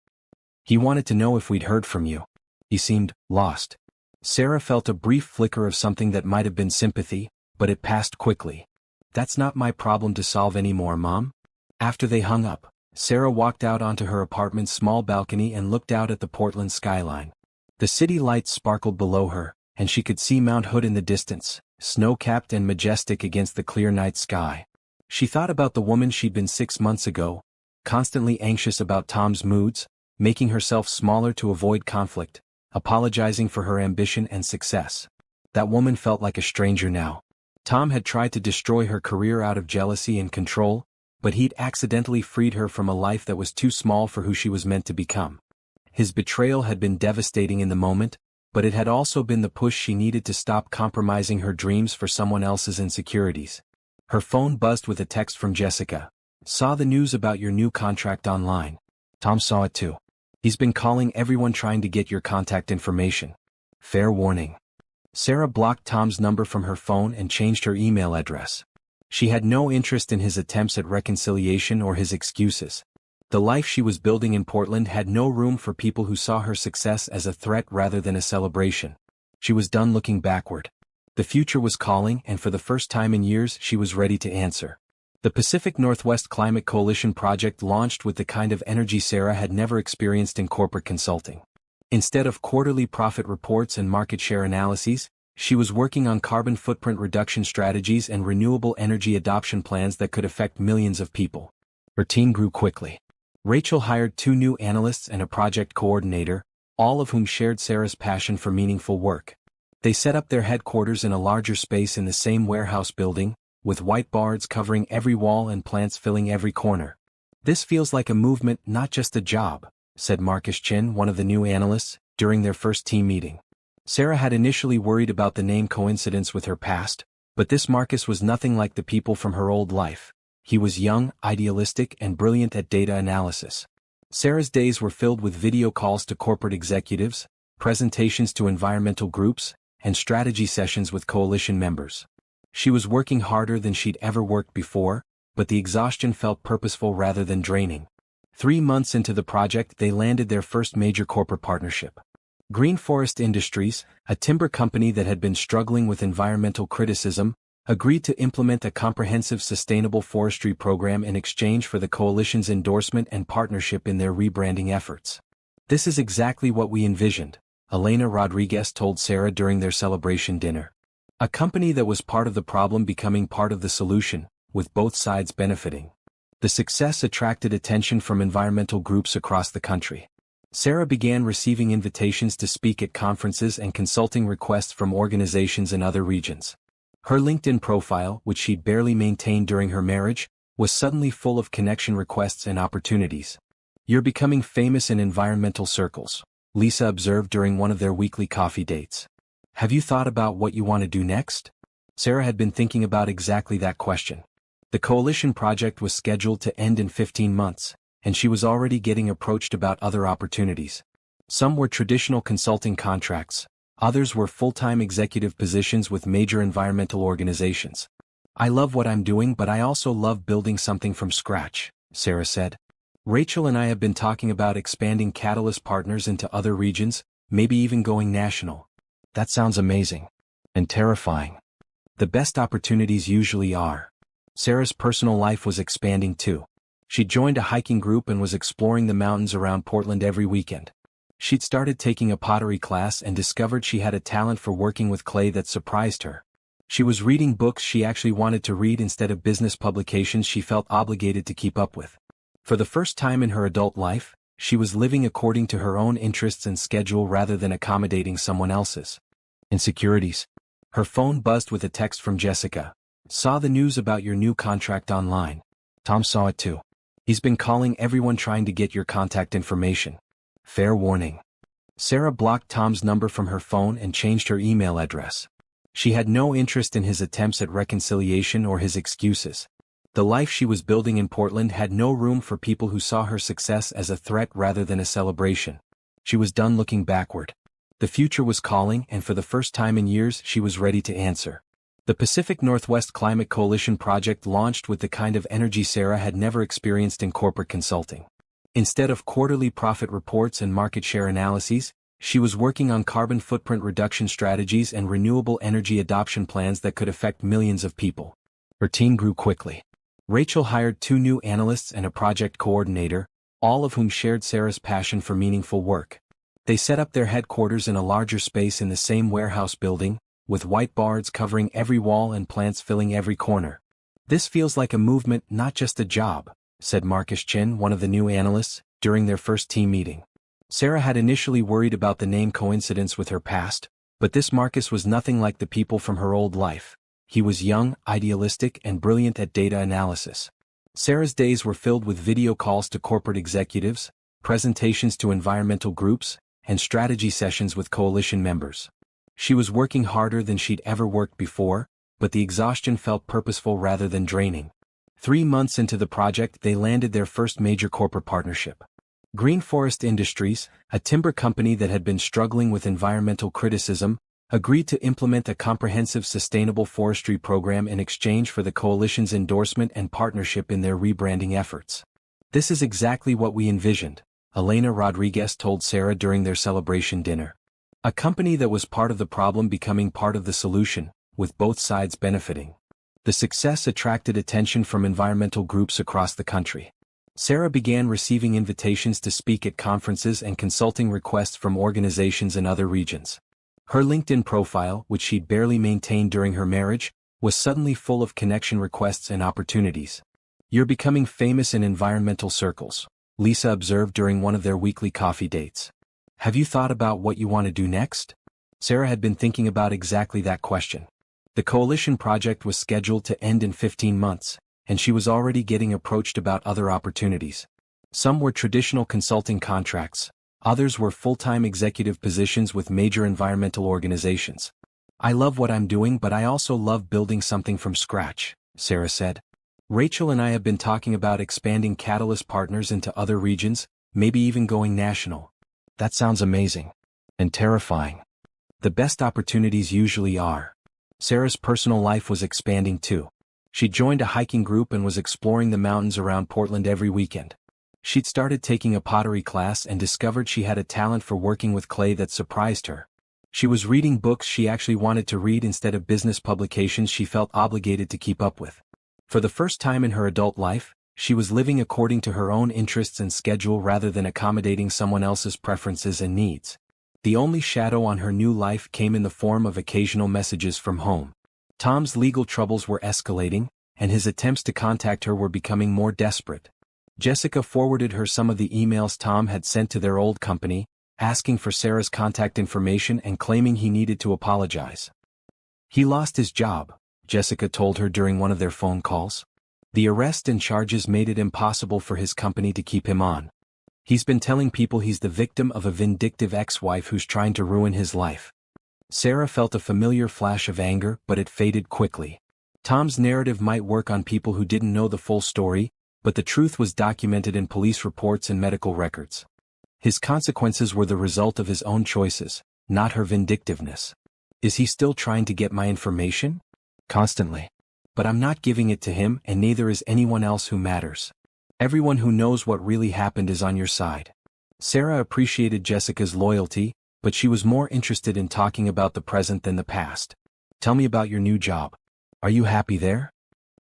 He wanted to know if we'd heard from you. He seemed lost. Sarah felt a brief flicker of something that might have been sympathy, but it passed quickly. That's not my problem to solve anymore, Mom. After they hung up, Sarah walked out onto her apartment's small balcony and looked out at the Portland skyline. The city lights sparkled below her, and she could see Mount Hood in the distance, snow-capped and majestic against the clear night sky. She thought about the woman she'd been 6 months ago, constantly anxious about Tom's moods, making herself smaller to avoid conflict, apologizing for her ambition and success. That woman felt like a stranger now. Tom had tried to destroy her career out of jealousy and control, but he'd accidentally freed her from a life that was too small for who she was meant to become. His betrayal had been devastating in the moment, but it had also been the push she needed to stop compromising her dreams for someone else's insecurities. Her phone buzzed with a text from Jessica. Saw the news about your new contract online. Tom saw it too. He's been calling everyone trying to get your contact information. Fair warning. Sarah blocked Tom's number from her phone and changed her email address. She had no interest in his attempts at reconciliation or his excuses. The life she was building in Portland had no room for people who saw her success as a threat rather than a celebration. She was done looking backward. The future was calling, and for the first time in years she was ready to answer. The Pacific Northwest Climate Coalition project launched with the kind of energy Sarah had never experienced in corporate consulting. Instead of quarterly profit reports and market share analyses, she was working on carbon footprint reduction strategies and renewable energy adoption plans that could affect millions of people. Her team grew quickly. Rachel hired 2 new analysts and a project coordinator, all of whom shared Sarah's passion for meaningful work. They set up their headquarters in a larger space in the same warehouse building, with whiteboards covering every wall and plants filling every corner. This feels like a movement, not just a job, said Marcus Chin, one of the new analysts, during their first team meeting. Sarah had initially worried about the name coincidence with her past, but this Marcus was nothing like the people from her old life. He was young, idealistic, and brilliant at data analysis. Sarah's days were filled with video calls to corporate executives, presentations to environmental groups, and strategy sessions with coalition members. She was working harder than she'd ever worked before, but the exhaustion felt purposeful rather than draining. 3 months into the project, they landed their first major corporate partnership. Green Forest Industries, a timber company that had been struggling with environmental criticism, agreed to implement a comprehensive sustainable forestry program in exchange for the coalition's endorsement and partnership in their rebranding efforts. This is exactly what we envisioned, Elena Rodriguez told Sarah during their celebration dinner. A company that was part of the problem becoming part of the solution, with both sides benefiting. The success attracted attention from environmental groups across the country. Sarah began receiving invitations to speak at conferences and consulting requests from organizations in other regions. Her LinkedIn profile, which she'd barely maintained during her marriage, was suddenly full of connection requests and opportunities. You're becoming famous in environmental circles, Lisa observed during one of their weekly coffee dates. Have you thought about what you want to do next? Sarah had been thinking about exactly that question. The coalition project was scheduled to end in 15 months, and she was already getting approached about other opportunities. Some were traditional consulting contracts, others were full-time executive positions with major environmental organizations. I love what I'm doing, but I also love building something from scratch, Sarah said. Rachel and I have been talking about expanding Catalyst Partners into other regions, maybe even going national. That sounds amazing. And terrifying. The best opportunities usually are. Sarah's personal life was expanding too. She joined a hiking group and was exploring the mountains around Portland every weekend. She'd started taking a pottery class and discovered she had a talent for working with clay that surprised her. She was reading books she actually wanted to read instead of business publications she felt obligated to keep up with. For the first time in her adult life, she was living according to her own interests and schedule rather than accommodating someone else's. Insecurities. Her phone buzzed with a text from Jessica. Saw the news about your new contract online. Tom saw it too. He's been calling everyone trying to get your contact information. Fair warning. Sarah blocked Tom's number from her phone and changed her email address. She had no interest in his attempts at reconciliation or his excuses. The life she was building in Portland had no room for people who saw her success as a threat rather than a celebration. She was done looking backward. The future was calling, and for the first time in years she was ready to answer. The Pacific Northwest Climate Coalition project launched with the kind of energy Sarah had never experienced in corporate consulting. Instead of quarterly profit reports and market share analyses, she was working on carbon footprint reduction strategies and renewable energy adoption plans that could affect millions of people. Her team grew quickly. Rachel hired 2 new analysts and a project coordinator, all of whom shared Sarah's passion for meaningful work. They set up their headquarters in a larger space in the same warehouse building, with whiteboards covering every wall and plants filling every corner. This feels like a movement, not just a job, said Marcus Chin, one of the new analysts, during their first team meeting. Sarah had initially worried about the name coincidence with her past, but this Marcus was nothing like the people from her old life. He was young, idealistic, and brilliant at data analysis. Sarah's days were filled with video calls to corporate executives, presentations to environmental groups, and strategy sessions with coalition members. She was working harder than she'd ever worked before, but the exhaustion felt purposeful rather than draining. 3 months into the project, they landed their first major corporate partnership. Green Forest Industries, a timber company that had been struggling with environmental criticism, agreed to implement a comprehensive sustainable forestry program in exchange for the coalition's endorsement and partnership in their rebranding efforts. This is exactly what we envisioned, Elena Rodriguez told Sarah during their celebration dinner. A company that was part of the problem becoming part of the solution, with both sides benefiting. The success attracted attention from environmental groups across the country. Sarah began receiving invitations to speak at conferences and consulting requests from organizations in other regions. Her LinkedIn profile, which she'd barely maintained during her marriage, was suddenly full of connection requests and opportunities. You're becoming famous in environmental circles, Lisa observed during one of their weekly coffee dates. Have you thought about what you want to do next? Sarah had been thinking about exactly that question. The coalition project was scheduled to end in 15 months, and she was already getting approached about other opportunities. Some were traditional consulting contracts, others were full-time executive positions with major environmental organizations. I love what I'm doing, but I also love building something from scratch, Sarah said. Rachel and I have been talking about expanding Catalyst Partners into other regions, maybe even going national. That sounds amazing. And terrifying. The best opportunities usually are. Sarah's personal life was expanding too. She joined a hiking group and was exploring the mountains around Portland every weekend. She'd started taking a pottery class and discovered she had a talent for working with clay that surprised her. She was reading books she actually wanted to read instead of business publications she felt obligated to keep up with. For the first time in her adult life, she was living according to her own interests and schedule rather than accommodating someone else's preferences and needs. The only shadow on her new life came in the form of occasional messages from home. Tom's legal troubles were escalating, and his attempts to contact her were becoming more desperate. Jessica forwarded her some of the emails Tom had sent to their old company, asking for Sarah's contact information and claiming he needed to apologize. He lost his job, Jessica told her during one of their phone calls. The arrest and charges made it impossible for his company to keep him on. He's been telling people he's the victim of a vindictive ex-wife who's trying to ruin his life. Sarah felt a familiar flash of anger, but it faded quickly. Tom's narrative might work on people who didn't know the full story, but the truth was documented in police reports and medical records. His consequences were the result of his own choices, not her vindictiveness. Is he still trying to get my information? Constantly. But I'm not giving it to him, and neither is anyone else who matters. Everyone who knows what really happened is on your side. Sarah appreciated Jessica's loyalty, but she was more interested in talking about the present than the past. Tell me about your new job. Are you happy there?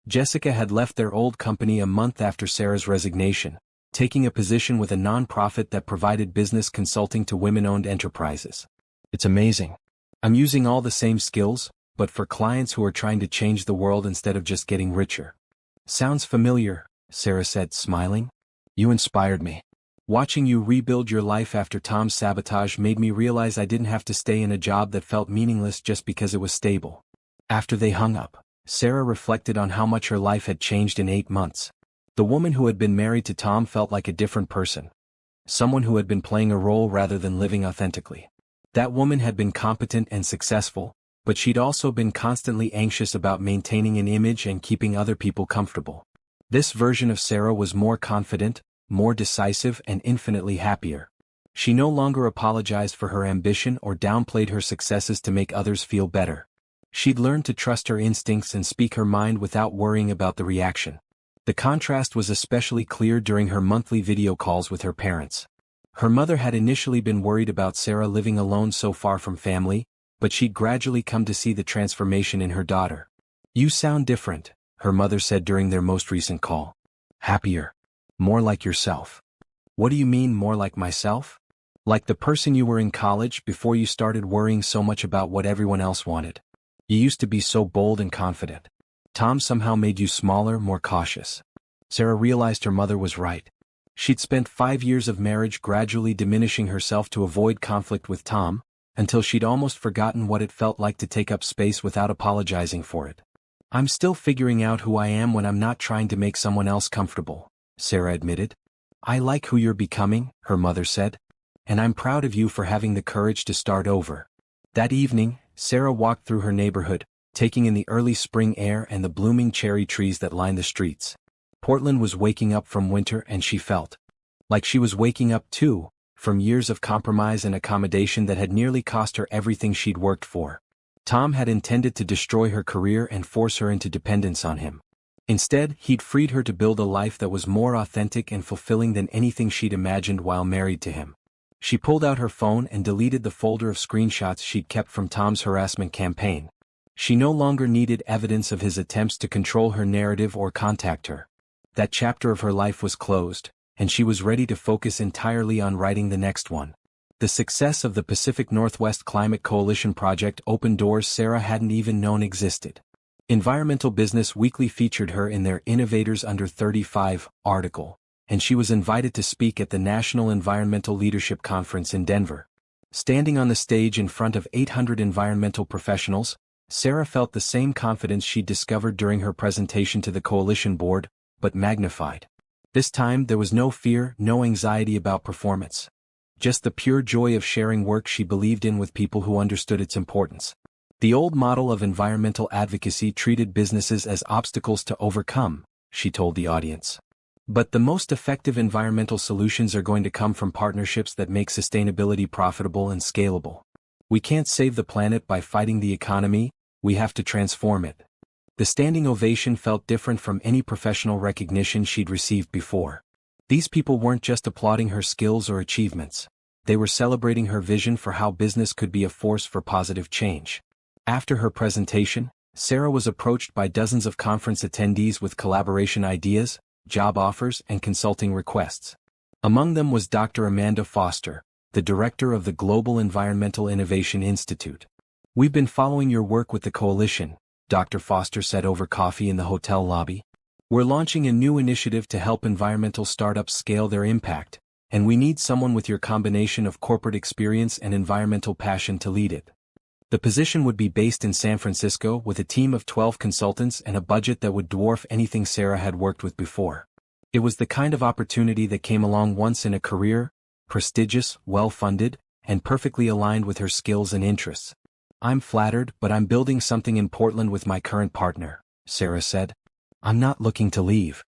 Jessica had left their old company a month after Sarah's resignation, taking a position with a non-profit that provided business consulting to women-owned enterprises. It's amazing. I'm using all the same skills, but for clients who are trying to change the world instead of just getting richer. Sounds familiar, Sarah said, smiling. You inspired me. Watching you rebuild your life after Tom's sabotage made me realize I didn't have to stay in a job that felt meaningless just because it was stable. After they hung up, Sarah reflected on how much her life had changed in 8 months. The woman who had been married to Tom felt like a different person. Someone who had been playing a role rather than living authentically. That woman had been competent and successful, but she'd also been constantly anxious about maintaining an image and keeping other people comfortable. This version of Sarah was more confident, more decisive, and infinitely happier. She no longer apologized for her ambition or downplayed her successes to make others feel better. She'd learned to trust her instincts and speak her mind without worrying about the reaction. The contrast was especially clear during her monthly video calls with her parents. Her mother had initially been worried about Sarah living alone so far from family, but she'd gradually come to see the transformation in her daughter. You sound different, her mother said during their most recent call. Happier. More like yourself. What do you mean more like myself? Like the person you were in college before you started worrying so much about what everyone else wanted. You used to be so bold and confident. Tom somehow made you smaller, more cautious. Sarah realized her mother was right. She'd spent 5 years of marriage gradually diminishing herself to avoid conflict with Tom, until she'd almost forgotten what it felt like to take up space without apologizing for it. I'm still figuring out who I am when I'm not trying to make someone else comfortable, Sarah admitted. I like who you're becoming, her mother said. And I'm proud of you for having the courage to start over. That evening, Sarah walked through her neighborhood, taking in the early spring air and the blooming cherry trees that lined the streets. Portland was waking up from winter, and she felt like she was waking up too, from years of compromise and accommodation that had nearly cost her everything she'd worked for. Tom had intended to destroy her career and force her into dependence on him. Instead, he'd freed her to build a life that was more authentic and fulfilling than anything she'd imagined while married to him. She pulled out her phone and deleted the folder of screenshots she'd kept from Tom's harassment campaign. She no longer needed evidence of his attempts to control her narrative or contact her. That chapter of her life was closed, and she was ready to focus entirely on writing the next one. The success of the Pacific Northwest Climate Coalition project opened doors Sarah hadn't even known existed. Environmental Business Weekly featured her in their Innovators Under 35 article, and she was invited to speak at the National Environmental Leadership Conference in Denver. Standing on the stage in front of 800 environmental professionals, Sarah felt the same confidence she'd discovered during her presentation to the coalition board, but magnified. This time there was no fear, no anxiety about performance. Just the pure joy of sharing work she believed in with people who understood its importance. The old model of environmental advocacy treated businesses as obstacles to overcome, she told the audience. But the most effective environmental solutions are going to come from partnerships that make sustainability profitable and scalable. We can't save the planet by fighting the economy, we have to transform it. The standing ovation felt different from any professional recognition she'd received before. These people weren't just applauding her skills or achievements. They were celebrating her vision for how business could be a force for positive change. After her presentation, Sarah was approached by dozens of conference attendees with collaboration ideas, job offers, and consulting requests. Among them was Dr. Amanda Foster, the director of the Global Environmental Innovation Institute. We've been following your work with the coalition, Dr. Foster said over coffee in the hotel lobby. We're launching a new initiative to help environmental startups scale their impact, and we need someone with your combination of corporate experience and environmental passion to lead it. The position would be based in San Francisco with a team of 12 consultants and a budget that would dwarf anything Sarah had worked with before. It was the kind of opportunity that came along once in a career, prestigious, well-funded, and perfectly aligned with her skills and interests. I'm flattered, but I'm building something in Portland with my current partner, Sarah said. I'm not looking to leave.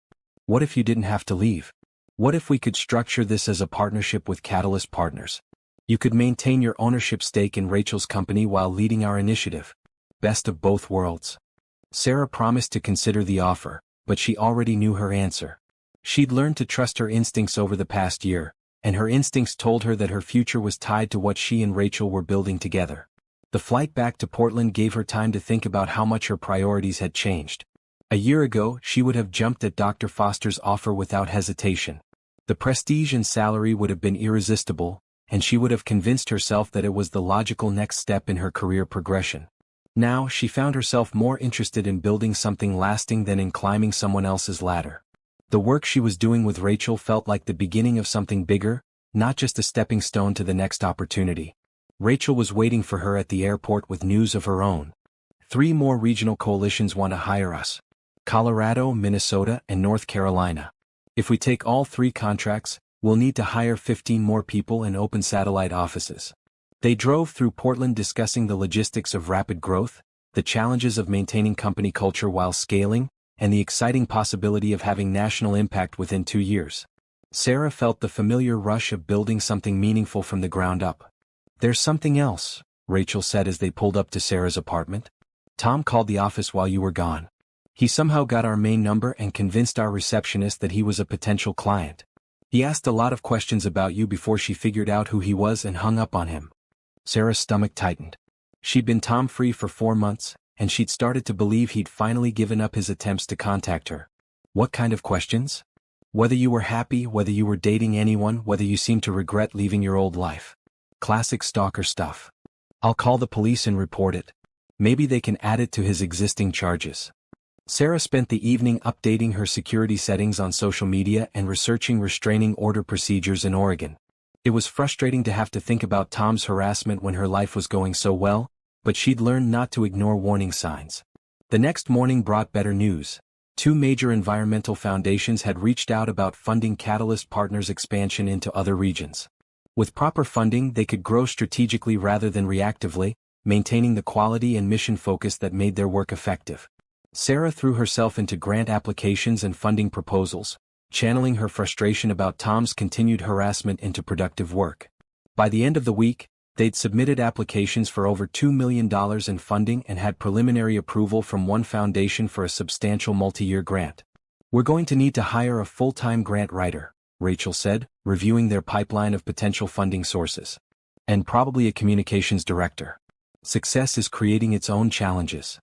What if you didn't have to leave? What if we could structure this as a partnership with Catalyst Partners? You could maintain your ownership stake in Rachel's company while leading our initiative. Best of both worlds. Sarah promised to consider the offer, but she already knew her answer. She'd learned to trust her instincts over the past year, and her instincts told her that her future was tied to what she and Rachel were building together. The flight back to Portland gave her time to think about how much her priorities had changed. A year ago, she would have jumped at Dr. Foster's offer without hesitation. The prestige and salary would have been irresistible, and she would have convinced herself that it was the logical next step in her career progression. Now, she found herself more interested in building something lasting than in climbing someone else's ladder. The work she was doing with Rachel felt like the beginning of something bigger, not just a stepping stone to the next opportunity. Rachel was waiting for her at the airport with news of her own. 3 more regional coalitions want to hire us: Colorado, Minnesota, and North Carolina. If we take all 3 contracts, we'll need to hire 15 more people and open satellite offices. They drove through Portland discussing the logistics of rapid growth, the challenges of maintaining company culture while scaling, and the exciting possibility of having national impact within 2 years. Sarah felt the familiar rush of building something meaningful from the ground up. "There's something else," Rachel said as they pulled up to Sarah's apartment. "Tom called the office while you were gone. He somehow got our main number and convinced our receptionist that he was a potential client. He asked a lot of questions about you before she figured out who he was and hung up on him." Sarah's stomach tightened. She'd been Tom-free for 4 months, and she'd started to believe he'd finally given up his attempts to contact her. "What kind of questions?" "Whether you were happy, whether you were dating anyone, whether you seemed to regret leaving your old life. Classic stalker stuff. I'll call the police and report it. Maybe they can add it to his existing charges." Sarah spent the evening updating her security settings on social media and researching restraining order procedures in Oregon. It was frustrating to have to think about Tom's harassment when her life was going so well, but she'd learned not to ignore warning signs. The next morning brought better news. 2 major environmental foundations had reached out about funding Catalyst Partners' expansion into other regions. With proper funding, they could grow strategically rather than reactively, maintaining the quality and mission focus that made their work effective. Sarah threw herself into grant applications and funding proposals, channeling her frustration about Tom's continued harassment into productive work. By the end of the week, they'd submitted applications for over $2 million in funding and had preliminary approval from one foundation for a substantial multi-year grant. "We're going to need to hire a full-time grant writer," Rachel said, reviewing their pipeline of potential funding sources. "And probably a communications director. Success is creating its own challenges."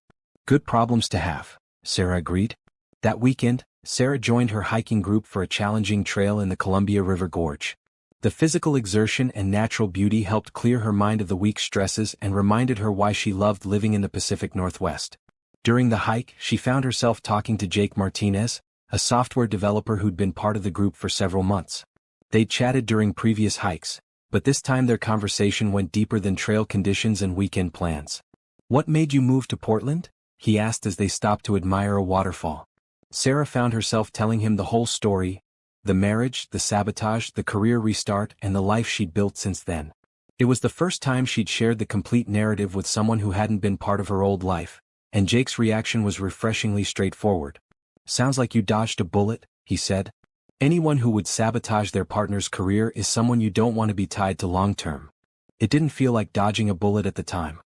"Good problems to have," Sarah agreed. That weekend, Sarah joined her hiking group for a challenging trail in the Columbia River Gorge. The physical exertion and natural beauty helped clear her mind of the week's stresses and reminded her why she loved living in the Pacific Northwest. During the hike, she found herself talking to Jake Martinez, a software developer who'd been part of the group for several months. They'd chatted during previous hikes, but this time their conversation went deeper than trail conditions and weekend plans. "What made you move to Portland?" he asked as they stopped to admire a waterfall. Sarah found herself telling him the whole story: the marriage, the sabotage, the career restart, and the life she'd built since then. It was the first time she'd shared the complete narrative with someone who hadn't been part of her old life, and Jake's reaction was refreshingly straightforward. "Sounds like you dodged a bullet," he said. "Anyone who would sabotage their partner's career is someone you don't want to be tied to long-term." It didn't feel like dodging a bullet at the time.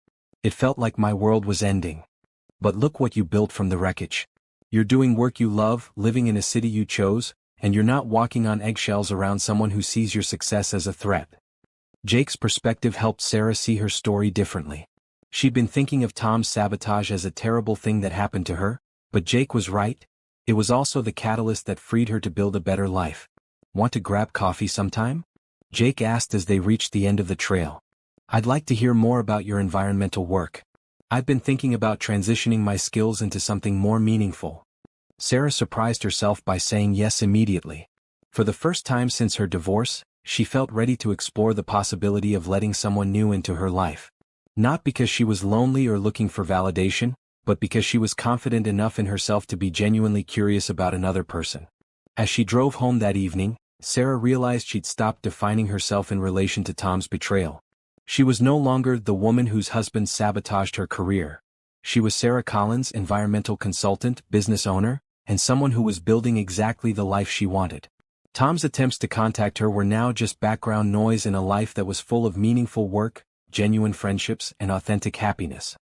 It felt like my world was ending. But look what you built from the wreckage. You're doing work you love, living in a city you chose, and you're not walking on eggshells around someone who sees your success as a threat. Jake's perspective helped Sarah see her story differently. She'd been thinking of Tom's sabotage as a terrible thing that happened to her, but Jake was right. It was also the catalyst that freed her to build a better life. "Want to grab coffee sometime?" Jake asked as they reached the end of the trail. "I'd like to hear more about your environmental work. I've been thinking about transitioning my skills into something more meaningful." Sarah surprised herself by saying yes immediately. For the first time since her divorce, she felt ready to explore the possibility of letting someone new into her life. Not because she was lonely or looking for validation, but because she was confident enough in herself to be genuinely curious about another person. As she drove home that evening, Sarah realized she'd stopped defining herself in relation to Tom's betrayal. She was no longer the woman whose husband sabotaged her career. She was Sarah Collins, environmental consultant, business owner, and someone who was building exactly the life she wanted. Tom's attempts to contact her were now just background noise in a life that was full of meaningful work, genuine friendships, and authentic happiness.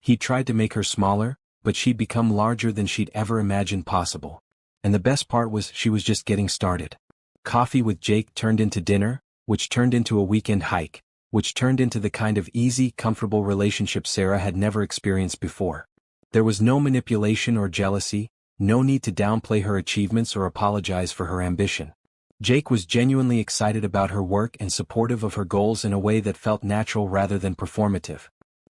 He tried to make her smaller, but she'd become larger than she'd ever imagined possible. And the best part was she was just getting started. Coffee with Jake turned into dinner, which turned into a weekend hike, which turned into the kind of easy, comfortable relationship Sarah had never experienced before. There was no manipulation or jealousy, no need to downplay her achievements or apologize for her ambition. Jake was genuinely excited about her work and supportive of her goals in a way that felt natural rather than performative.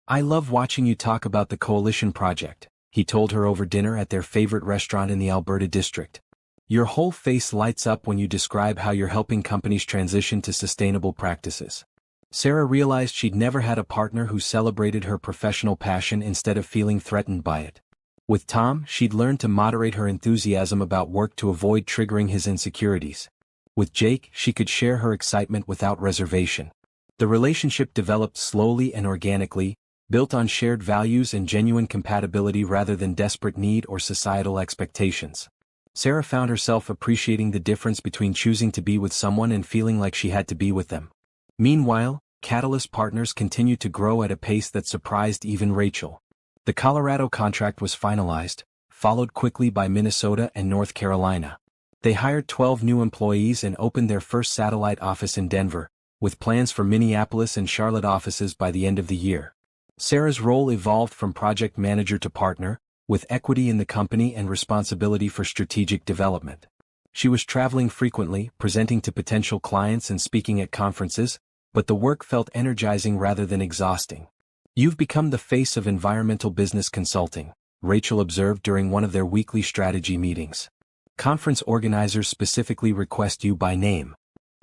"I love watching you talk about the coalition project," he told her over dinner at their favorite restaurant in the Alberta district. "Your whole face lights up when you describe how you're helping companies transition to sustainable practices." Sarah realized she'd never had a partner who celebrated her professional passion instead of feeling threatened by it. With Tom, she'd learned to moderate her enthusiasm about work to avoid triggering his insecurities. With Jake, she could share her excitement without reservation. The relationship developed slowly and organically, built on shared values and genuine compatibility rather than desperate need or societal expectations. Sarah found herself appreciating the difference between choosing to be with someone and feeling like she had to be with them. Meanwhile, Catalyst partners continued to grow at a pace that surprised even Rachel. The Colorado contract was finalized, followed quickly by Minnesota and North Carolina. They hired 12 new employees and opened their first satellite office in Denver, with plans for Minneapolis and Charlotte offices by the end of the year. Sarah's role evolved from project manager to partner, with equity in the company and responsibility for strategic development. She was traveling frequently, presenting to potential clients and speaking at conferences, but the work felt energizing rather than exhausting. "You've become the face of environmental business consulting," Rachel observed during one of their weekly strategy meetings. "Conference organizers specifically request you by name."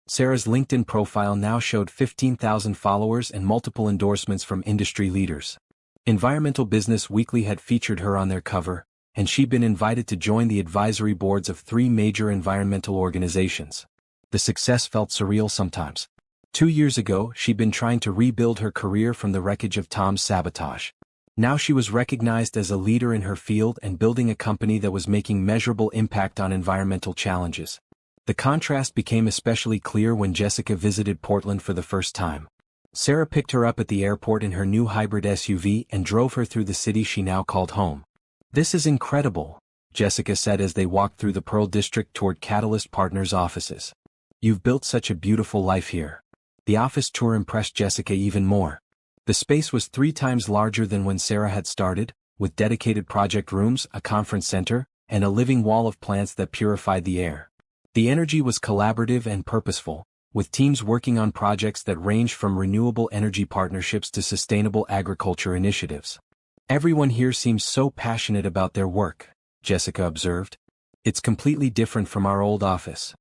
Sarah's LinkedIn profile now showed 15,000 followers and multiple endorsements from industry leaders. Environmental Business Weekly had featured her on their cover, and she'd been invited to join the advisory boards of 3 major environmental organizations. The success felt surreal sometimes. 2 years ago, she'd been trying to rebuild her career from the wreckage of Tom's sabotage. Now she was recognized as a leader in her field and building a company that was making measurable impact on environmental challenges. The contrast became especially clear when Jessica visited Portland for the first time. Sarah picked her up at the airport in her new hybrid SUV and drove her through the city she now called home. "This is incredible," Jessica said as they walked through the Pearl District toward Catalyst Partners' offices. "You've built such a beautiful life here." The office tour impressed Jessica even more. The space was 3 times larger than when Sarah had started, with dedicated project rooms, a conference center, and a living wall of plants that purified the air. The energy was collaborative and purposeful, with teams working on projects that ranged from renewable energy partnerships to sustainable agriculture initiatives. "Everyone here seems so passionate about their work," Jessica observed. "It's completely different from our old office."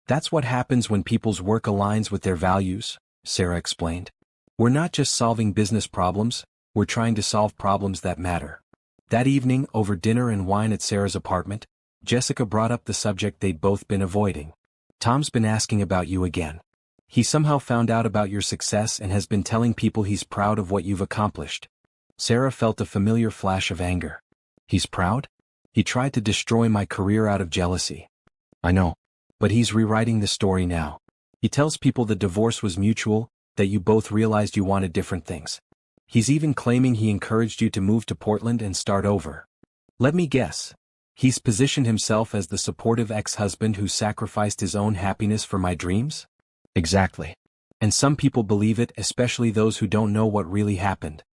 "That's what happens when people's work aligns with their values," Sarah explained. "We're not just solving business problems, we're trying to solve problems that matter." That evening, over dinner and wine at Sarah's apartment, Jessica brought up the subject they'd both been avoiding. "Tom's been asking about you again. He somehow found out about your success and has been telling people he's proud of what you've accomplished." Sarah felt a familiar flash of anger. "He's proud? He tried to destroy my career out of jealousy." "I know. But he's rewriting the story now. He tells people the divorce was mutual, that you both realized you wanted different things. He's even claiming he encouraged you to move to Portland and start over. Let me guess. He's positioned himself as the supportive ex-husband who sacrificed his own happiness for my dreams?" "Exactly. And some people believe it, especially those who don't know what really happened."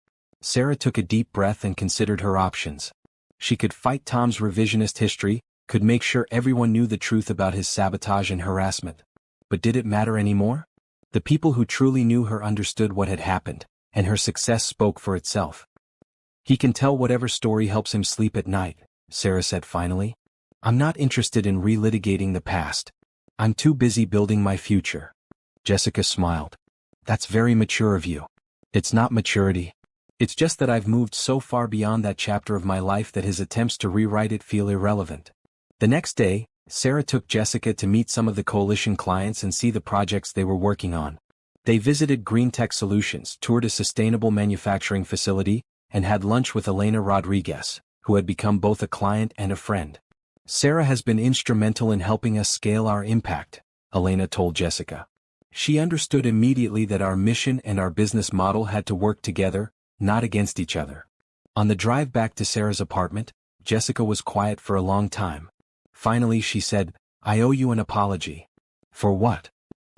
Sarah took a deep breath and considered her options. She could fight Tom's revisionist history, could make sure everyone knew the truth about his sabotage and harassment. But did it matter anymore? The people who truly knew her understood what had happened, and her success spoke for itself. "He can tell whatever story helps him sleep at night," Sarah said finally. "I'm not interested in relitigating the past. I'm too busy building my future." Jessica smiled. "That's very mature of you." "It's not maturity. It's just that I've moved so far beyond that chapter of my life that his attempts to rewrite it feel irrelevant." The next day, Sarah took Jessica to meet some of the coalition clients and see the projects they were working on. They visited Green Tech Solutions, toured a sustainable manufacturing facility, and had lunch with Elena Rodriguez, who had become both a client and a friend. Sarah has been instrumental in helping us scale our impact, Elena told Jessica. She understood immediately that our mission and our business model had to work together, not against each other. On the drive back to Sarah's apartment, Jessica was quiet for a long time. Finally she said, "I owe you an apology." "For what?"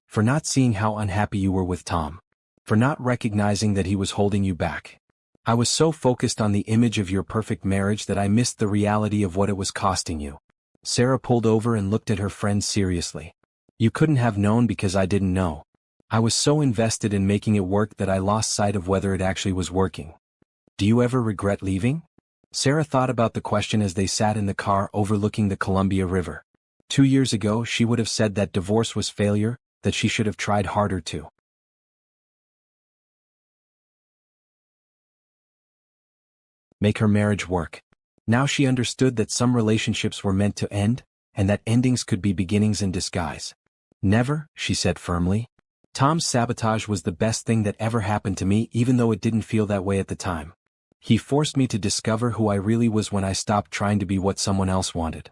"For not seeing how unhappy you were with Tom. For not recognizing that he was holding you back. I was so focused on the image of your perfect marriage that I missed the reality of what it was costing you." Sarah pulled over and looked at her friend seriously. "You couldn't have known because I didn't know. I was so invested in making it work that I lost sight of whether it actually was working." "Do you ever regret leaving?" Sarah thought about the question as they sat in the car overlooking the Columbia River. 2 years ago she would have said that divorce was failure, that she should have tried harder to make her marriage work. Now she understood that some relationships were meant to end, and that endings could be beginnings in disguise. "Never," she said firmly. "Tom's sabotage was the best thing that ever happened to me, even though it didn't feel that way at the time. He forced me to discover who I really was when I stopped trying to be what someone else wanted."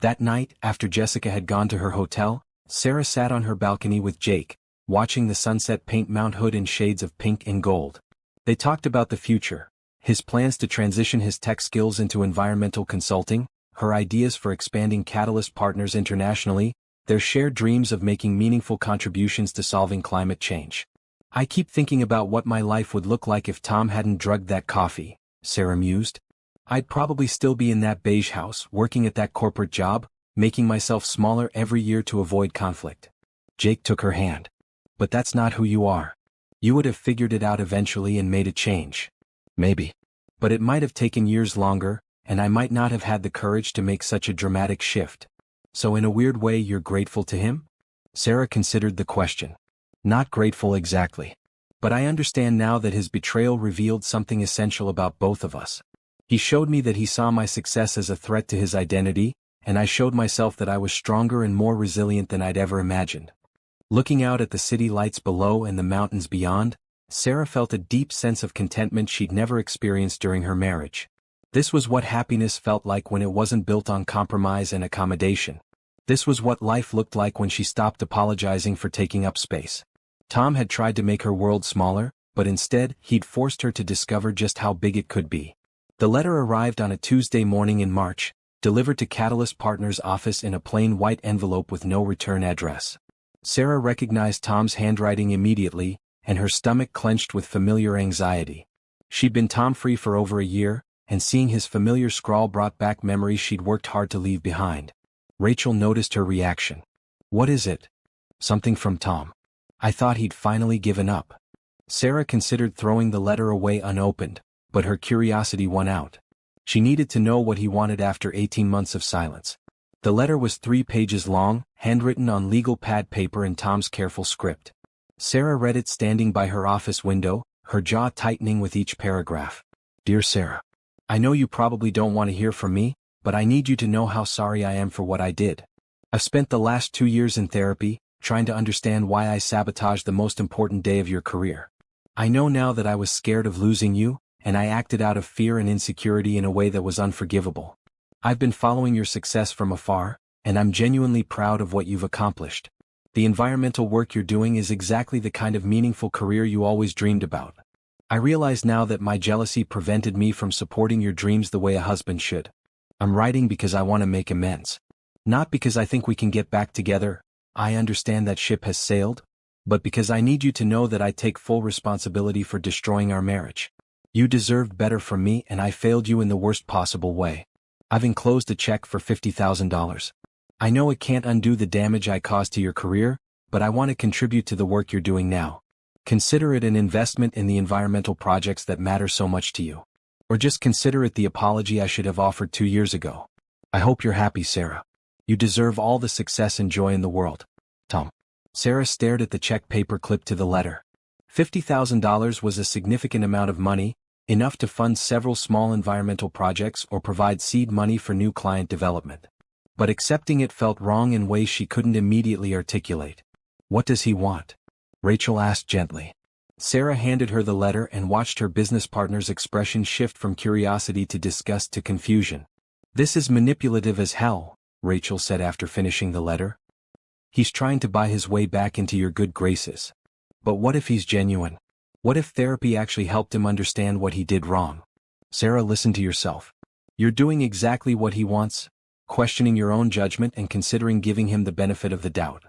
That night, after Jessica had gone to her hotel, Sarah sat on her balcony with Jake, watching the sunset paint Mount Hood in shades of pink and gold. They talked about the future, his plans to transition his tech skills into environmental consulting, her ideas for expanding Catalyst partners internationally, their shared dreams of making meaningful contributions to solving climate change. "I keep thinking about what my life would look like if Tom hadn't drugged that coffee," Sarah mused. "I'd probably still be in that beige house, working at that corporate job, making myself smaller every year to avoid conflict." Jake took her hand. "But that's not who you are. You would have figured it out eventually and made a change." "Maybe. But it might have taken years longer, and I might not have had the courage to make such a dramatic shift." "So in a weird way you're grateful to him?" Sarah considered the question. "Not grateful exactly. But I understand now that his betrayal revealed something essential about both of us. He showed me that he saw my success as a threat to his identity, and I showed myself that I was stronger and more resilient than I'd ever imagined." Looking out at the city lights below and the mountains beyond, Sarah felt a deep sense of contentment she'd never experienced during her marriage. This was what happiness felt like when it wasn't built on compromise and accommodation. This was what life looked like when she stopped apologizing for taking up space. Tom had tried to make her world smaller, but instead, he'd forced her to discover just how big it could be. The letter arrived on a Tuesday morning in March, delivered to Catalyst Partners' office in a plain white envelope with no return address. Sarah recognized Tom's handwriting immediately, and her stomach clenched with familiar anxiety. She'd been Tom-free for over a year, and seeing his familiar scrawl brought back memories she'd worked hard to leave behind. Rachel noticed her reaction. "What is it?" "Something from Tom. I thought he'd finally given up." Sarah considered throwing the letter away unopened, but her curiosity won out. She needed to know what he wanted after 18 months of silence. The letter was 3 pages long, handwritten on legal pad paper in Tom's careful script. Sarah read it standing by her office window, her jaw tightening with each paragraph. "Dear Sarah, I know you probably don't want to hear from me, but I need you to know how sorry I am for what I did. I've spent the last 2 years in therapy, trying to understand why I sabotaged the most important day of your career. I know now that I was scared of losing you, and I acted out of fear and insecurity in a way that was unforgivable. I've been following your success from afar, and I'm genuinely proud of what you've accomplished. The environmental work you're doing is exactly the kind of meaningful career you always dreamed about. I realize now that my jealousy prevented me from supporting your dreams the way a husband should. I'm writing because I want to make amends. Not because I think we can get back together, I understand that ship has sailed, but because I need you to know that I take full responsibility for destroying our marriage. You deserved better from me and I failed you in the worst possible way. I've enclosed a check for $50,000. I know it can't undo the damage I caused to your career, but I want to contribute to the work you're doing now. Consider it an investment in the environmental projects that matter so much to you. Or just consider it the apology I should have offered 2 years ago. I hope you're happy, Sarah. You deserve all the success and joy in the world. Tom." Sarah stared at the check paper clipped to the letter. $50,000 was a significant amount of money, enough to fund several small environmental projects or provide seed money for new client development. But accepting it felt wrong in ways she couldn't immediately articulate. "What does he want?" Rachel asked gently. Sarah handed her the letter and watched her business partner's expression shift from curiosity to disgust to confusion. "This is manipulative as hell," Rachel said after finishing the letter. "He's trying to buy his way back into your good graces. But what if he's genuine? What if therapy actually helped him understand what he did wrong?" "Sarah, listen to yourself. You're doing exactly what he wants, questioning your own judgment and considering giving him the benefit of the doubt.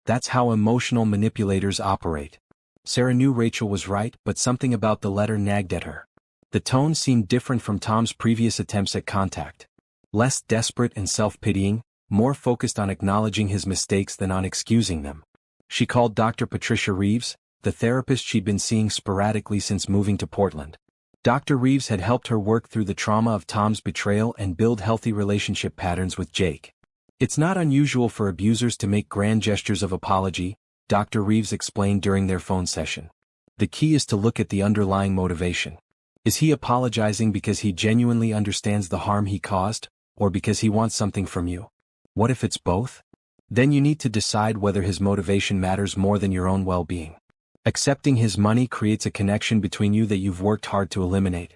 That's how emotional manipulators operate." Sarah knew Rachel was right, but something about the letter nagged at her. The tone seemed different from Tom's previous attempts at contact. Less desperate and self-pitying, more focused on acknowledging his mistakes than on excusing them. She called Dr. Patricia Reeves, the therapist she'd been seeing sporadically since moving to Portland. Dr. Reeves had helped her work through the trauma of Tom's betrayal and build healthy relationship patterns with Jake. "It's not unusual for abusers to make grand gestures of apology," Dr. Reeves explained during their phone session. "The key is to look at the underlying motivation. Is he apologizing because he genuinely understands the harm he caused, or because he wants something from you? What if it's both? Then you need to decide whether his motivation matters more than your own well-being. Accepting his money creates a connection between you that you've worked hard to eliminate.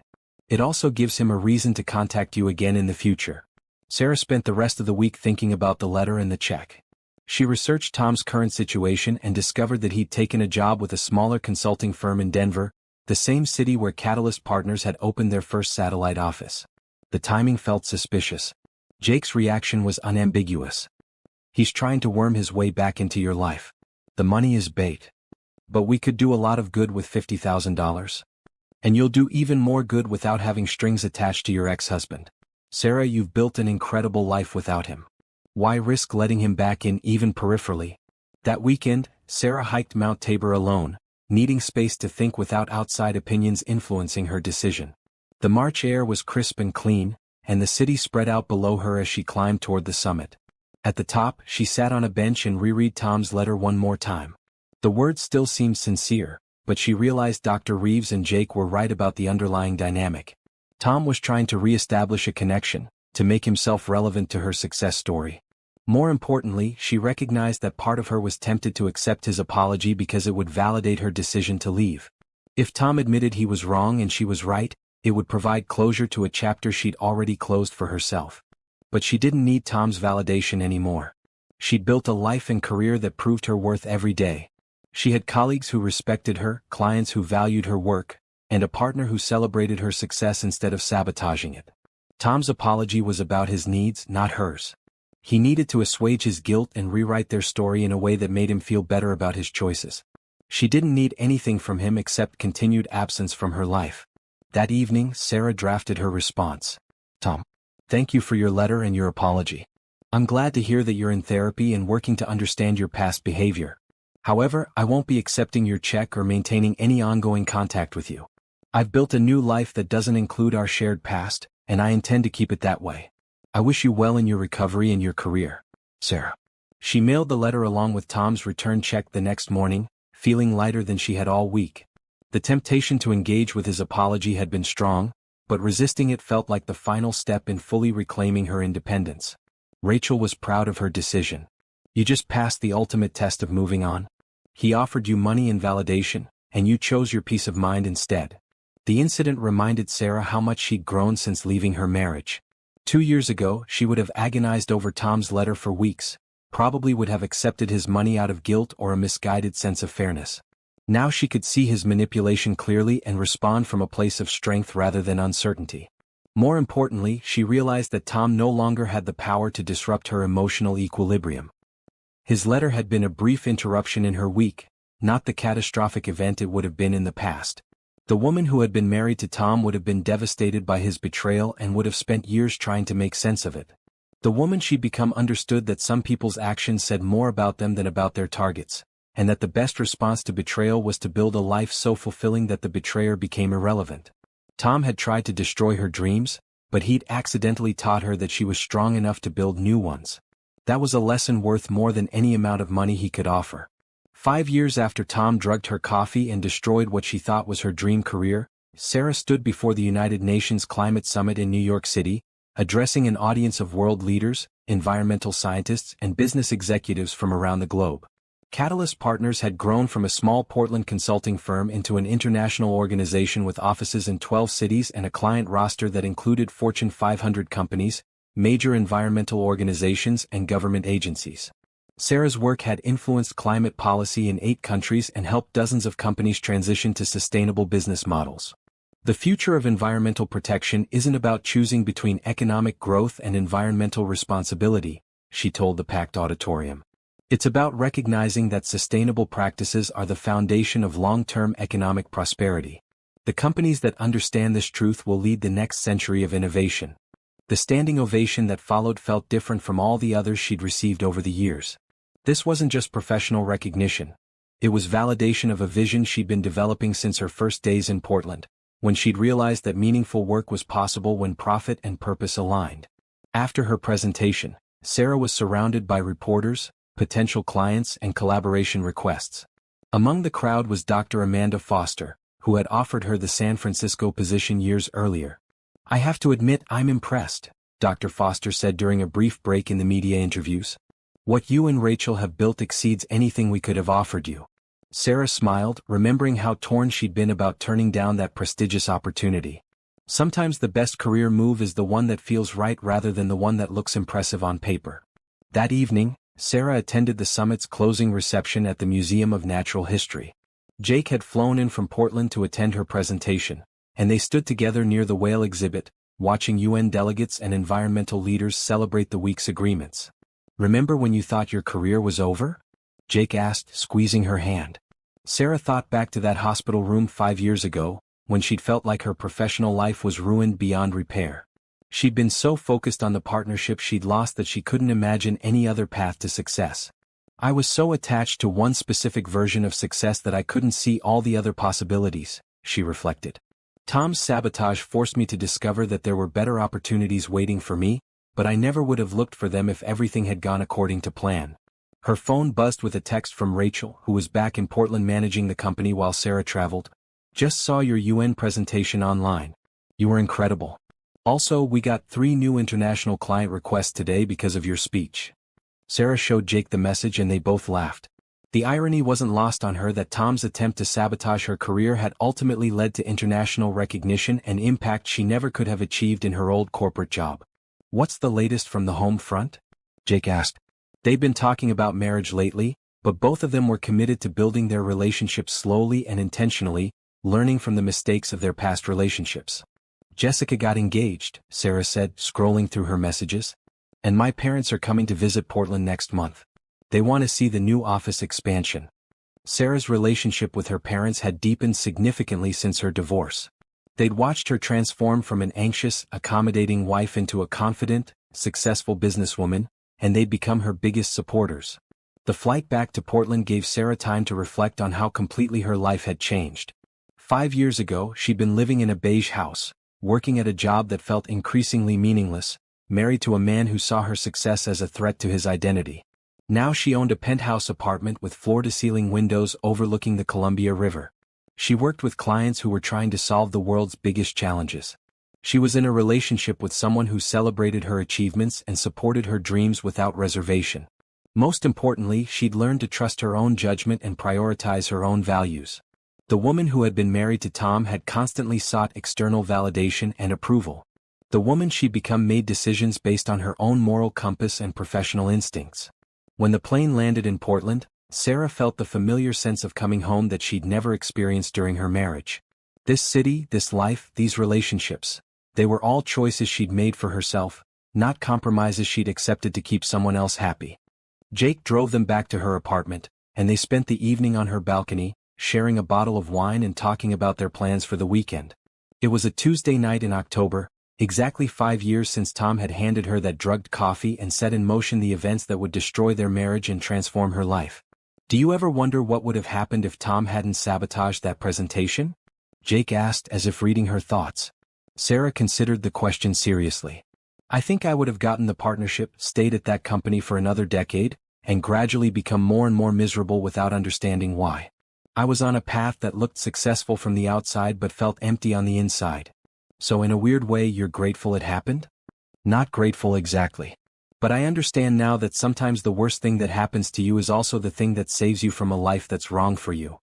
It also gives him a reason to contact you again in the future." Sarah spent the rest of the week thinking about the letter and the check. She researched Tom's current situation and discovered that he'd taken a job with a smaller consulting firm in Denver, the same city where Catalyst Partners had opened their first satellite office. The timing felt suspicious. Jake's reaction was unambiguous. "He's trying to worm his way back into your life. The money is bait. But we could do a lot of good with $50,000. And you'll do even more good without having strings attached to your ex-husband. Sarah, you've built an incredible life without him. Why risk letting him back in even peripherally?" That weekend, Sarah hiked Mount Tabor alone, needing space to think without outside opinions influencing her decision. The March air was crisp and clean, and the city spread out below her as she climbed toward the summit. At the top, she sat on a bench and reread Tom's letter one more time. The words still seemed sincere, but she realized Dr. Reeves and Jake were right about the underlying dynamic. Tom was trying to re-establish a connection, to make himself relevant to her success story. More importantly, she recognized that part of her was tempted to accept his apology because it would validate her decision to leave. If Tom admitted he was wrong and she was right, it would provide closure to a chapter she'd already closed for herself. But she didn't need Tom's validation anymore. She'd built a life and career that proved her worth every day. She had colleagues who respected her, clients who valued her work, and a partner who celebrated her success instead of sabotaging it. Tom's apology was about his needs, not hers. He needed to assuage his guilt and rewrite their story in a way that made him feel better about his choices. She didn't need anything from him except continued absence from her life. That evening, Sarah drafted her response. "Tom, thank you for your letter and your apology. I'm glad to hear that you're in therapy and working to understand your past behavior. However, I won't be accepting your check or maintaining any ongoing contact with you. I've built a new life that doesn't include our shared past, and I intend to keep it that way. I wish you well in your recovery and your career. Sarah." She mailed the letter along with Tom's return check the next morning, feeling lighter than she had all week. The temptation to engage with his apology had been strong, but resisting it felt like the final step in fully reclaiming her independence. Rachel was proud of her decision. "You just passed the ultimate test of moving on. He offered you money and validation, and you chose your peace of mind instead." The incident reminded Sarah how much she'd grown since leaving her marriage. 2 years ago, she would have agonized over Tom's letter for weeks, probably would have accepted his money out of guilt or a misguided sense of fairness. Now she could see his manipulation clearly and respond from a place of strength rather than uncertainty. More importantly, she realized that Tom no longer had the power to disrupt her emotional equilibrium. His letter had been a brief interruption in her week, not the catastrophic event it would have been in the past. The woman who had been married to Tom would have been devastated by his betrayal and would have spent years trying to make sense of it. The woman she'd become understood that some people's actions said more about them than about their targets, and that the best response to betrayal was to build a life so fulfilling that the betrayer became irrelevant. Tom had tried to destroy her dreams, but he'd accidentally taught her that she was strong enough to build new ones. That was a lesson worth more than any amount of money he could offer. 5 years after Tom drugged her coffee and destroyed what she thought was her dream career, Sarah stood before the United Nations Climate Summit in New York City, addressing an audience of world leaders, environmental scientists, and business executives from around the globe. Catalyst Partners had grown from a small Portland consulting firm into an international organization with offices in 12 cities and a client roster that included Fortune 500 companies, major environmental organizations and government agencies. Sarah's work had influenced climate policy in 8 countries and helped dozens of companies transition to sustainable business models. The future of environmental protection isn't about choosing between economic growth and environmental responsibility, she told the packed auditorium. It's about recognizing that sustainable practices are the foundation of long-term economic prosperity. The companies that understand this truth will lead the next century of innovation. The standing ovation that followed felt different from all the others she'd received over the years. This wasn't just professional recognition. It was validation of a vision she'd been developing since her first days in Portland, when she'd realized that meaningful work was possible when profit and purpose aligned. After her presentation, Sarah was surrounded by reporters, potential clients, and collaboration requests. Among the crowd was Dr. Amanda Foster, who had offered her the San Francisco position years earlier. "I have to admit I'm impressed," Dr. Foster said during a brief break in the media interviews. "What you and Rachel have built exceeds anything we could have offered you." Sarah smiled, remembering how torn she'd been about turning down that prestigious opportunity. Sometimes the best career move is the one that feels right rather than the one that looks impressive on paper. That evening, Sarah attended the summit's closing reception at the Museum of Natural History. Jake had flown in from Portland to attend her presentation, and they stood together near the whale exhibit, watching UN delegates and environmental leaders celebrate the week's agreements. "Remember when you thought your career was over?" Jake asked, squeezing her hand. Sarah thought back to that hospital room 5 years ago, when she'd felt like her professional life was ruined beyond repair. She'd been so focused on the partnership she'd lost that she couldn't imagine any other path to success. "I was so attached to one specific version of success that I couldn't see all the other possibilities," she reflected. "Tom's sabotage forced me to discover that there were better opportunities waiting for me, but I never would have looked for them if everything had gone according to plan." Her phone buzzed with a text from Rachel, who was back in Portland managing the company while Sarah traveled. "Just saw your UN presentation online. You were incredible. Also, we got 3 new international client requests today because of your speech." Sarah showed Jake the message and they both laughed. The irony wasn't lost on her that Tom's attempt to sabotage her career had ultimately led to international recognition and impact she never could have achieved in her old corporate job. "What's the latest from the home front?" Jake asked. They'd been talking about marriage lately, but both of them were committed to building their relationship slowly and intentionally, learning from the mistakes of their past relationships. "Jessica got engaged," Sarah said, scrolling through her messages. "And my parents are coming to visit Portland next month. They want to see the new office expansion." Sarah's relationship with her parents had deepened significantly since her divorce. They'd watched her transform from an anxious, accommodating wife into a confident, successful businesswoman, and they'd become her biggest supporters. The flight back to Portland gave Sarah time to reflect on how completely her life had changed. 5 years ago, she'd been living in a beige house, working at a job that felt increasingly meaningless, married to a man who saw her success as a threat to his identity. Now she owned a penthouse apartment with floor-to-ceiling windows overlooking the Columbia River. She worked with clients who were trying to solve the world's biggest challenges. She was in a relationship with someone who celebrated her achievements and supported her dreams without reservation. Most importantly, she'd learned to trust her own judgment and prioritize her own values. The woman who had been married to Tom had constantly sought external validation and approval. The woman she'd become made decisions based on her own moral compass and professional instincts. When the plane landed in Portland, Sarah felt the familiar sense of coming home that she'd never experienced during her marriage. This city, this life, these relationships. They were all choices she'd made for herself, not compromises she'd accepted to keep someone else happy. Jake drove them back to her apartment, and they spent the evening on her balcony, sharing a bottle of wine and talking about their plans for the weekend. It was a Tuesday night in October, exactly 5 years since Tom had handed her that drugged coffee and set in motion the events that would destroy their marriage and transform her life. "Do you ever wonder what would have happened if Tom hadn't sabotaged that presentation?" Jake asked, as if reading her thoughts. Sarah considered the question seriously. "I think I would have gotten the partnership, stayed at that company for another decade, and gradually become more and more miserable without understanding why. I was on a path that looked successful from the outside but felt empty on the inside." "So in a weird way you're grateful it happened?" "Not grateful exactly. But I understand now that sometimes the worst thing that happens to you is also the thing that saves you from a life that's wrong for you."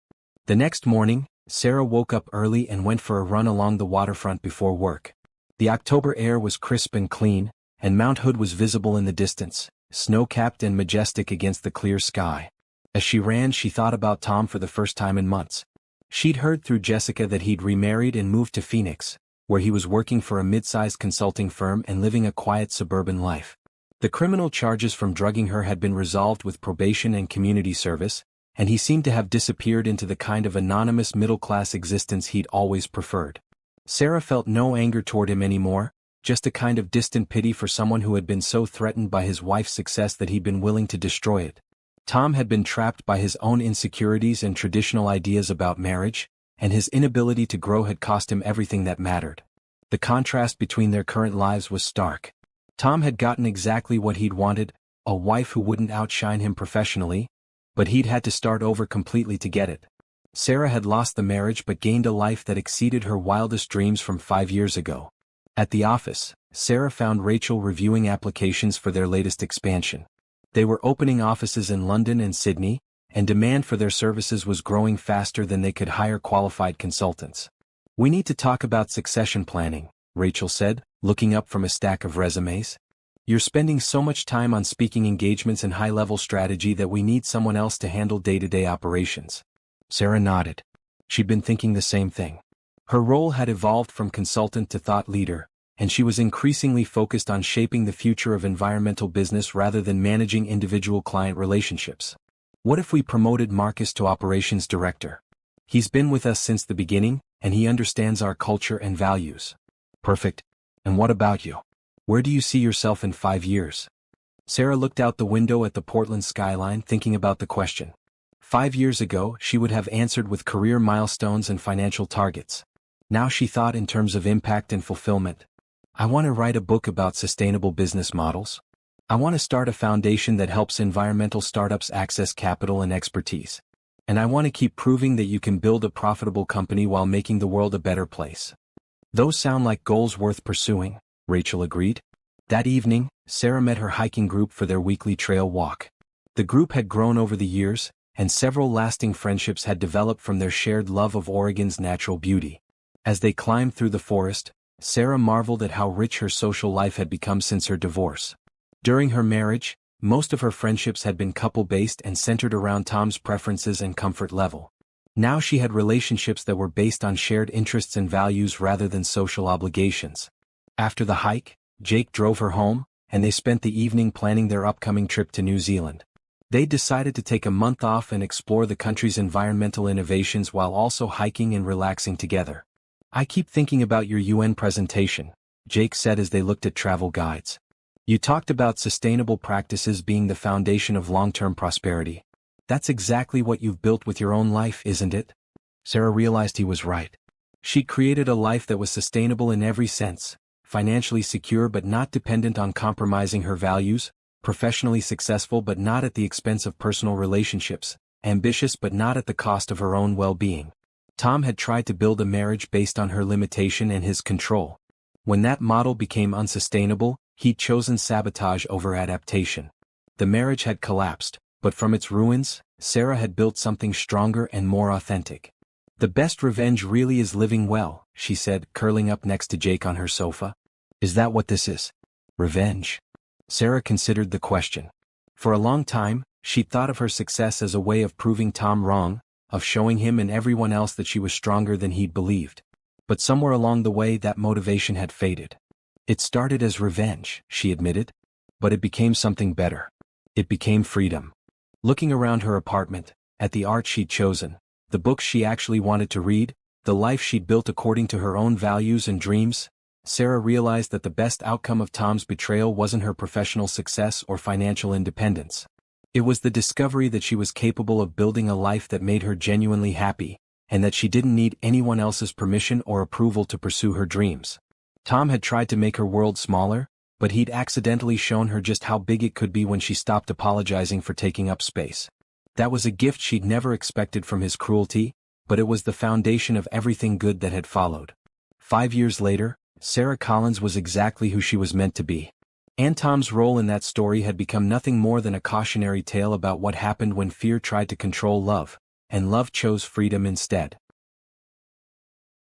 The next morning, Sarah woke up early and went for a run along the waterfront before work. The October air was crisp and clean, and Mount Hood was visible in the distance, snow-capped and majestic against the clear sky. As she ran, she thought about Tom for the first time in months. She'd heard through Jessica that he'd remarried and moved to Phoenix, where he was working for a mid-sized consulting firm and living a quiet suburban life. The criminal charges from drugging her had been resolved with probation and community service, and he seemed to have disappeared into the kind of anonymous middle-class existence he'd always preferred. Sarah felt no anger toward him anymore, just a kind of distant pity for someone who had been so threatened by his wife's success that he'd been willing to destroy it. Tom had been trapped by his own insecurities and traditional ideas about marriage, and his inability to grow had cost him everything that mattered. The contrast between their current lives was stark. Tom had gotten exactly what he'd wanted, a wife who wouldn't outshine him professionally, but he'd had to start over completely to get it. Sarah had lost the marriage but gained a life that exceeded her wildest dreams from 5 years ago. At the office, Sarah found Rachel reviewing applications for their latest expansion. They were opening offices in London and Sydney, and demand for their services was growing faster than they could hire qualified consultants. "We need to talk about succession planning," Rachel said, looking up from a stack of resumes. "You're spending so much time on speaking engagements and high-level strategy that we need someone else to handle day-to-day operations." Sarah nodded. She'd been thinking the same thing. Her role had evolved from consultant to thought leader, and she was increasingly focused on shaping the future of environmental business rather than managing individual client relationships. "What if we promoted Marcus to operations director? He's been with us since the beginning, and he understands our culture and values." "Perfect. And what about you? Where do you see yourself in 5 years?" Sarah looked out the window at the Portland skyline, thinking about the question. 5 years ago, she would have answered with career milestones and financial targets. Now she thought in terms of impact and fulfillment. "I want to write a book about sustainable business models. I want to start a foundation that helps environmental startups access capital and expertise. And I want to keep proving that you can build a profitable company while making the world a better place." "Those sound like goals worth pursuing," Rachel agreed. That evening, Sarah met her hiking group for their weekly trail walk. The group had grown over the years, and several lasting friendships had developed from their shared love of Oregon's natural beauty. As they climbed through the forest, Sarah marveled at how rich her social life had become since her divorce. During her marriage, most of her friendships had been couple-based and centered around Tom's preferences and comfort level. Now she had relationships that were based on shared interests and values rather than social obligations. After the hike, Jake drove her home, and they spent the evening planning their upcoming trip to New Zealand. They decided to take a month off and explore the country's environmental innovations while also hiking and relaxing together. "I keep thinking about your UN presentation," Jake said as they looked at travel guides. "You talked about sustainable practices being the foundation of long-term prosperity. That's exactly what you've built with your own life, isn't it?" Sarah realized he was right. She'd created a life that was sustainable in every sense, financially secure but not dependent on compromising her values, professionally successful but not at the expense of personal relationships, ambitious but not at the cost of her own well-being. Tom had tried to build a marriage based on her limitation and his control. When that model became unsustainable, he'd chosen sabotage over adaptation. The marriage had collapsed, but from its ruins, Sarah had built something stronger and more authentic. "The best revenge really is living well," she said, curling up next to Jake on her sofa. "Is that what this is? Revenge?" Sarah considered the question. For a long time, she'd thought of her success as a way of proving Tom wrong, of showing him and everyone else that she was stronger than he'd believed. But somewhere along the way that motivation had faded. "It started as revenge," she admitted. "But it became something better. It became freedom." Looking around her apartment, at the art she'd chosen, the books she actually wanted to read, the life she'd built according to her own values and dreams, Sarah realized that the best outcome of Tom's betrayal wasn't her professional success or financial independence. It was the discovery that she was capable of building a life that made her genuinely happy, and that she didn't need anyone else's permission or approval to pursue her dreams. Tom had tried to make her world smaller, but he'd accidentally shown her just how big it could be when she stopped apologizing for taking up space. That was a gift she'd never expected from his cruelty, but it was the foundation of everything good that had followed. 5 years later, Sarah Collins was exactly who she was meant to be. And Tom's role in that story had become nothing more than a cautionary tale about what happened when fear tried to control love, and love chose freedom instead.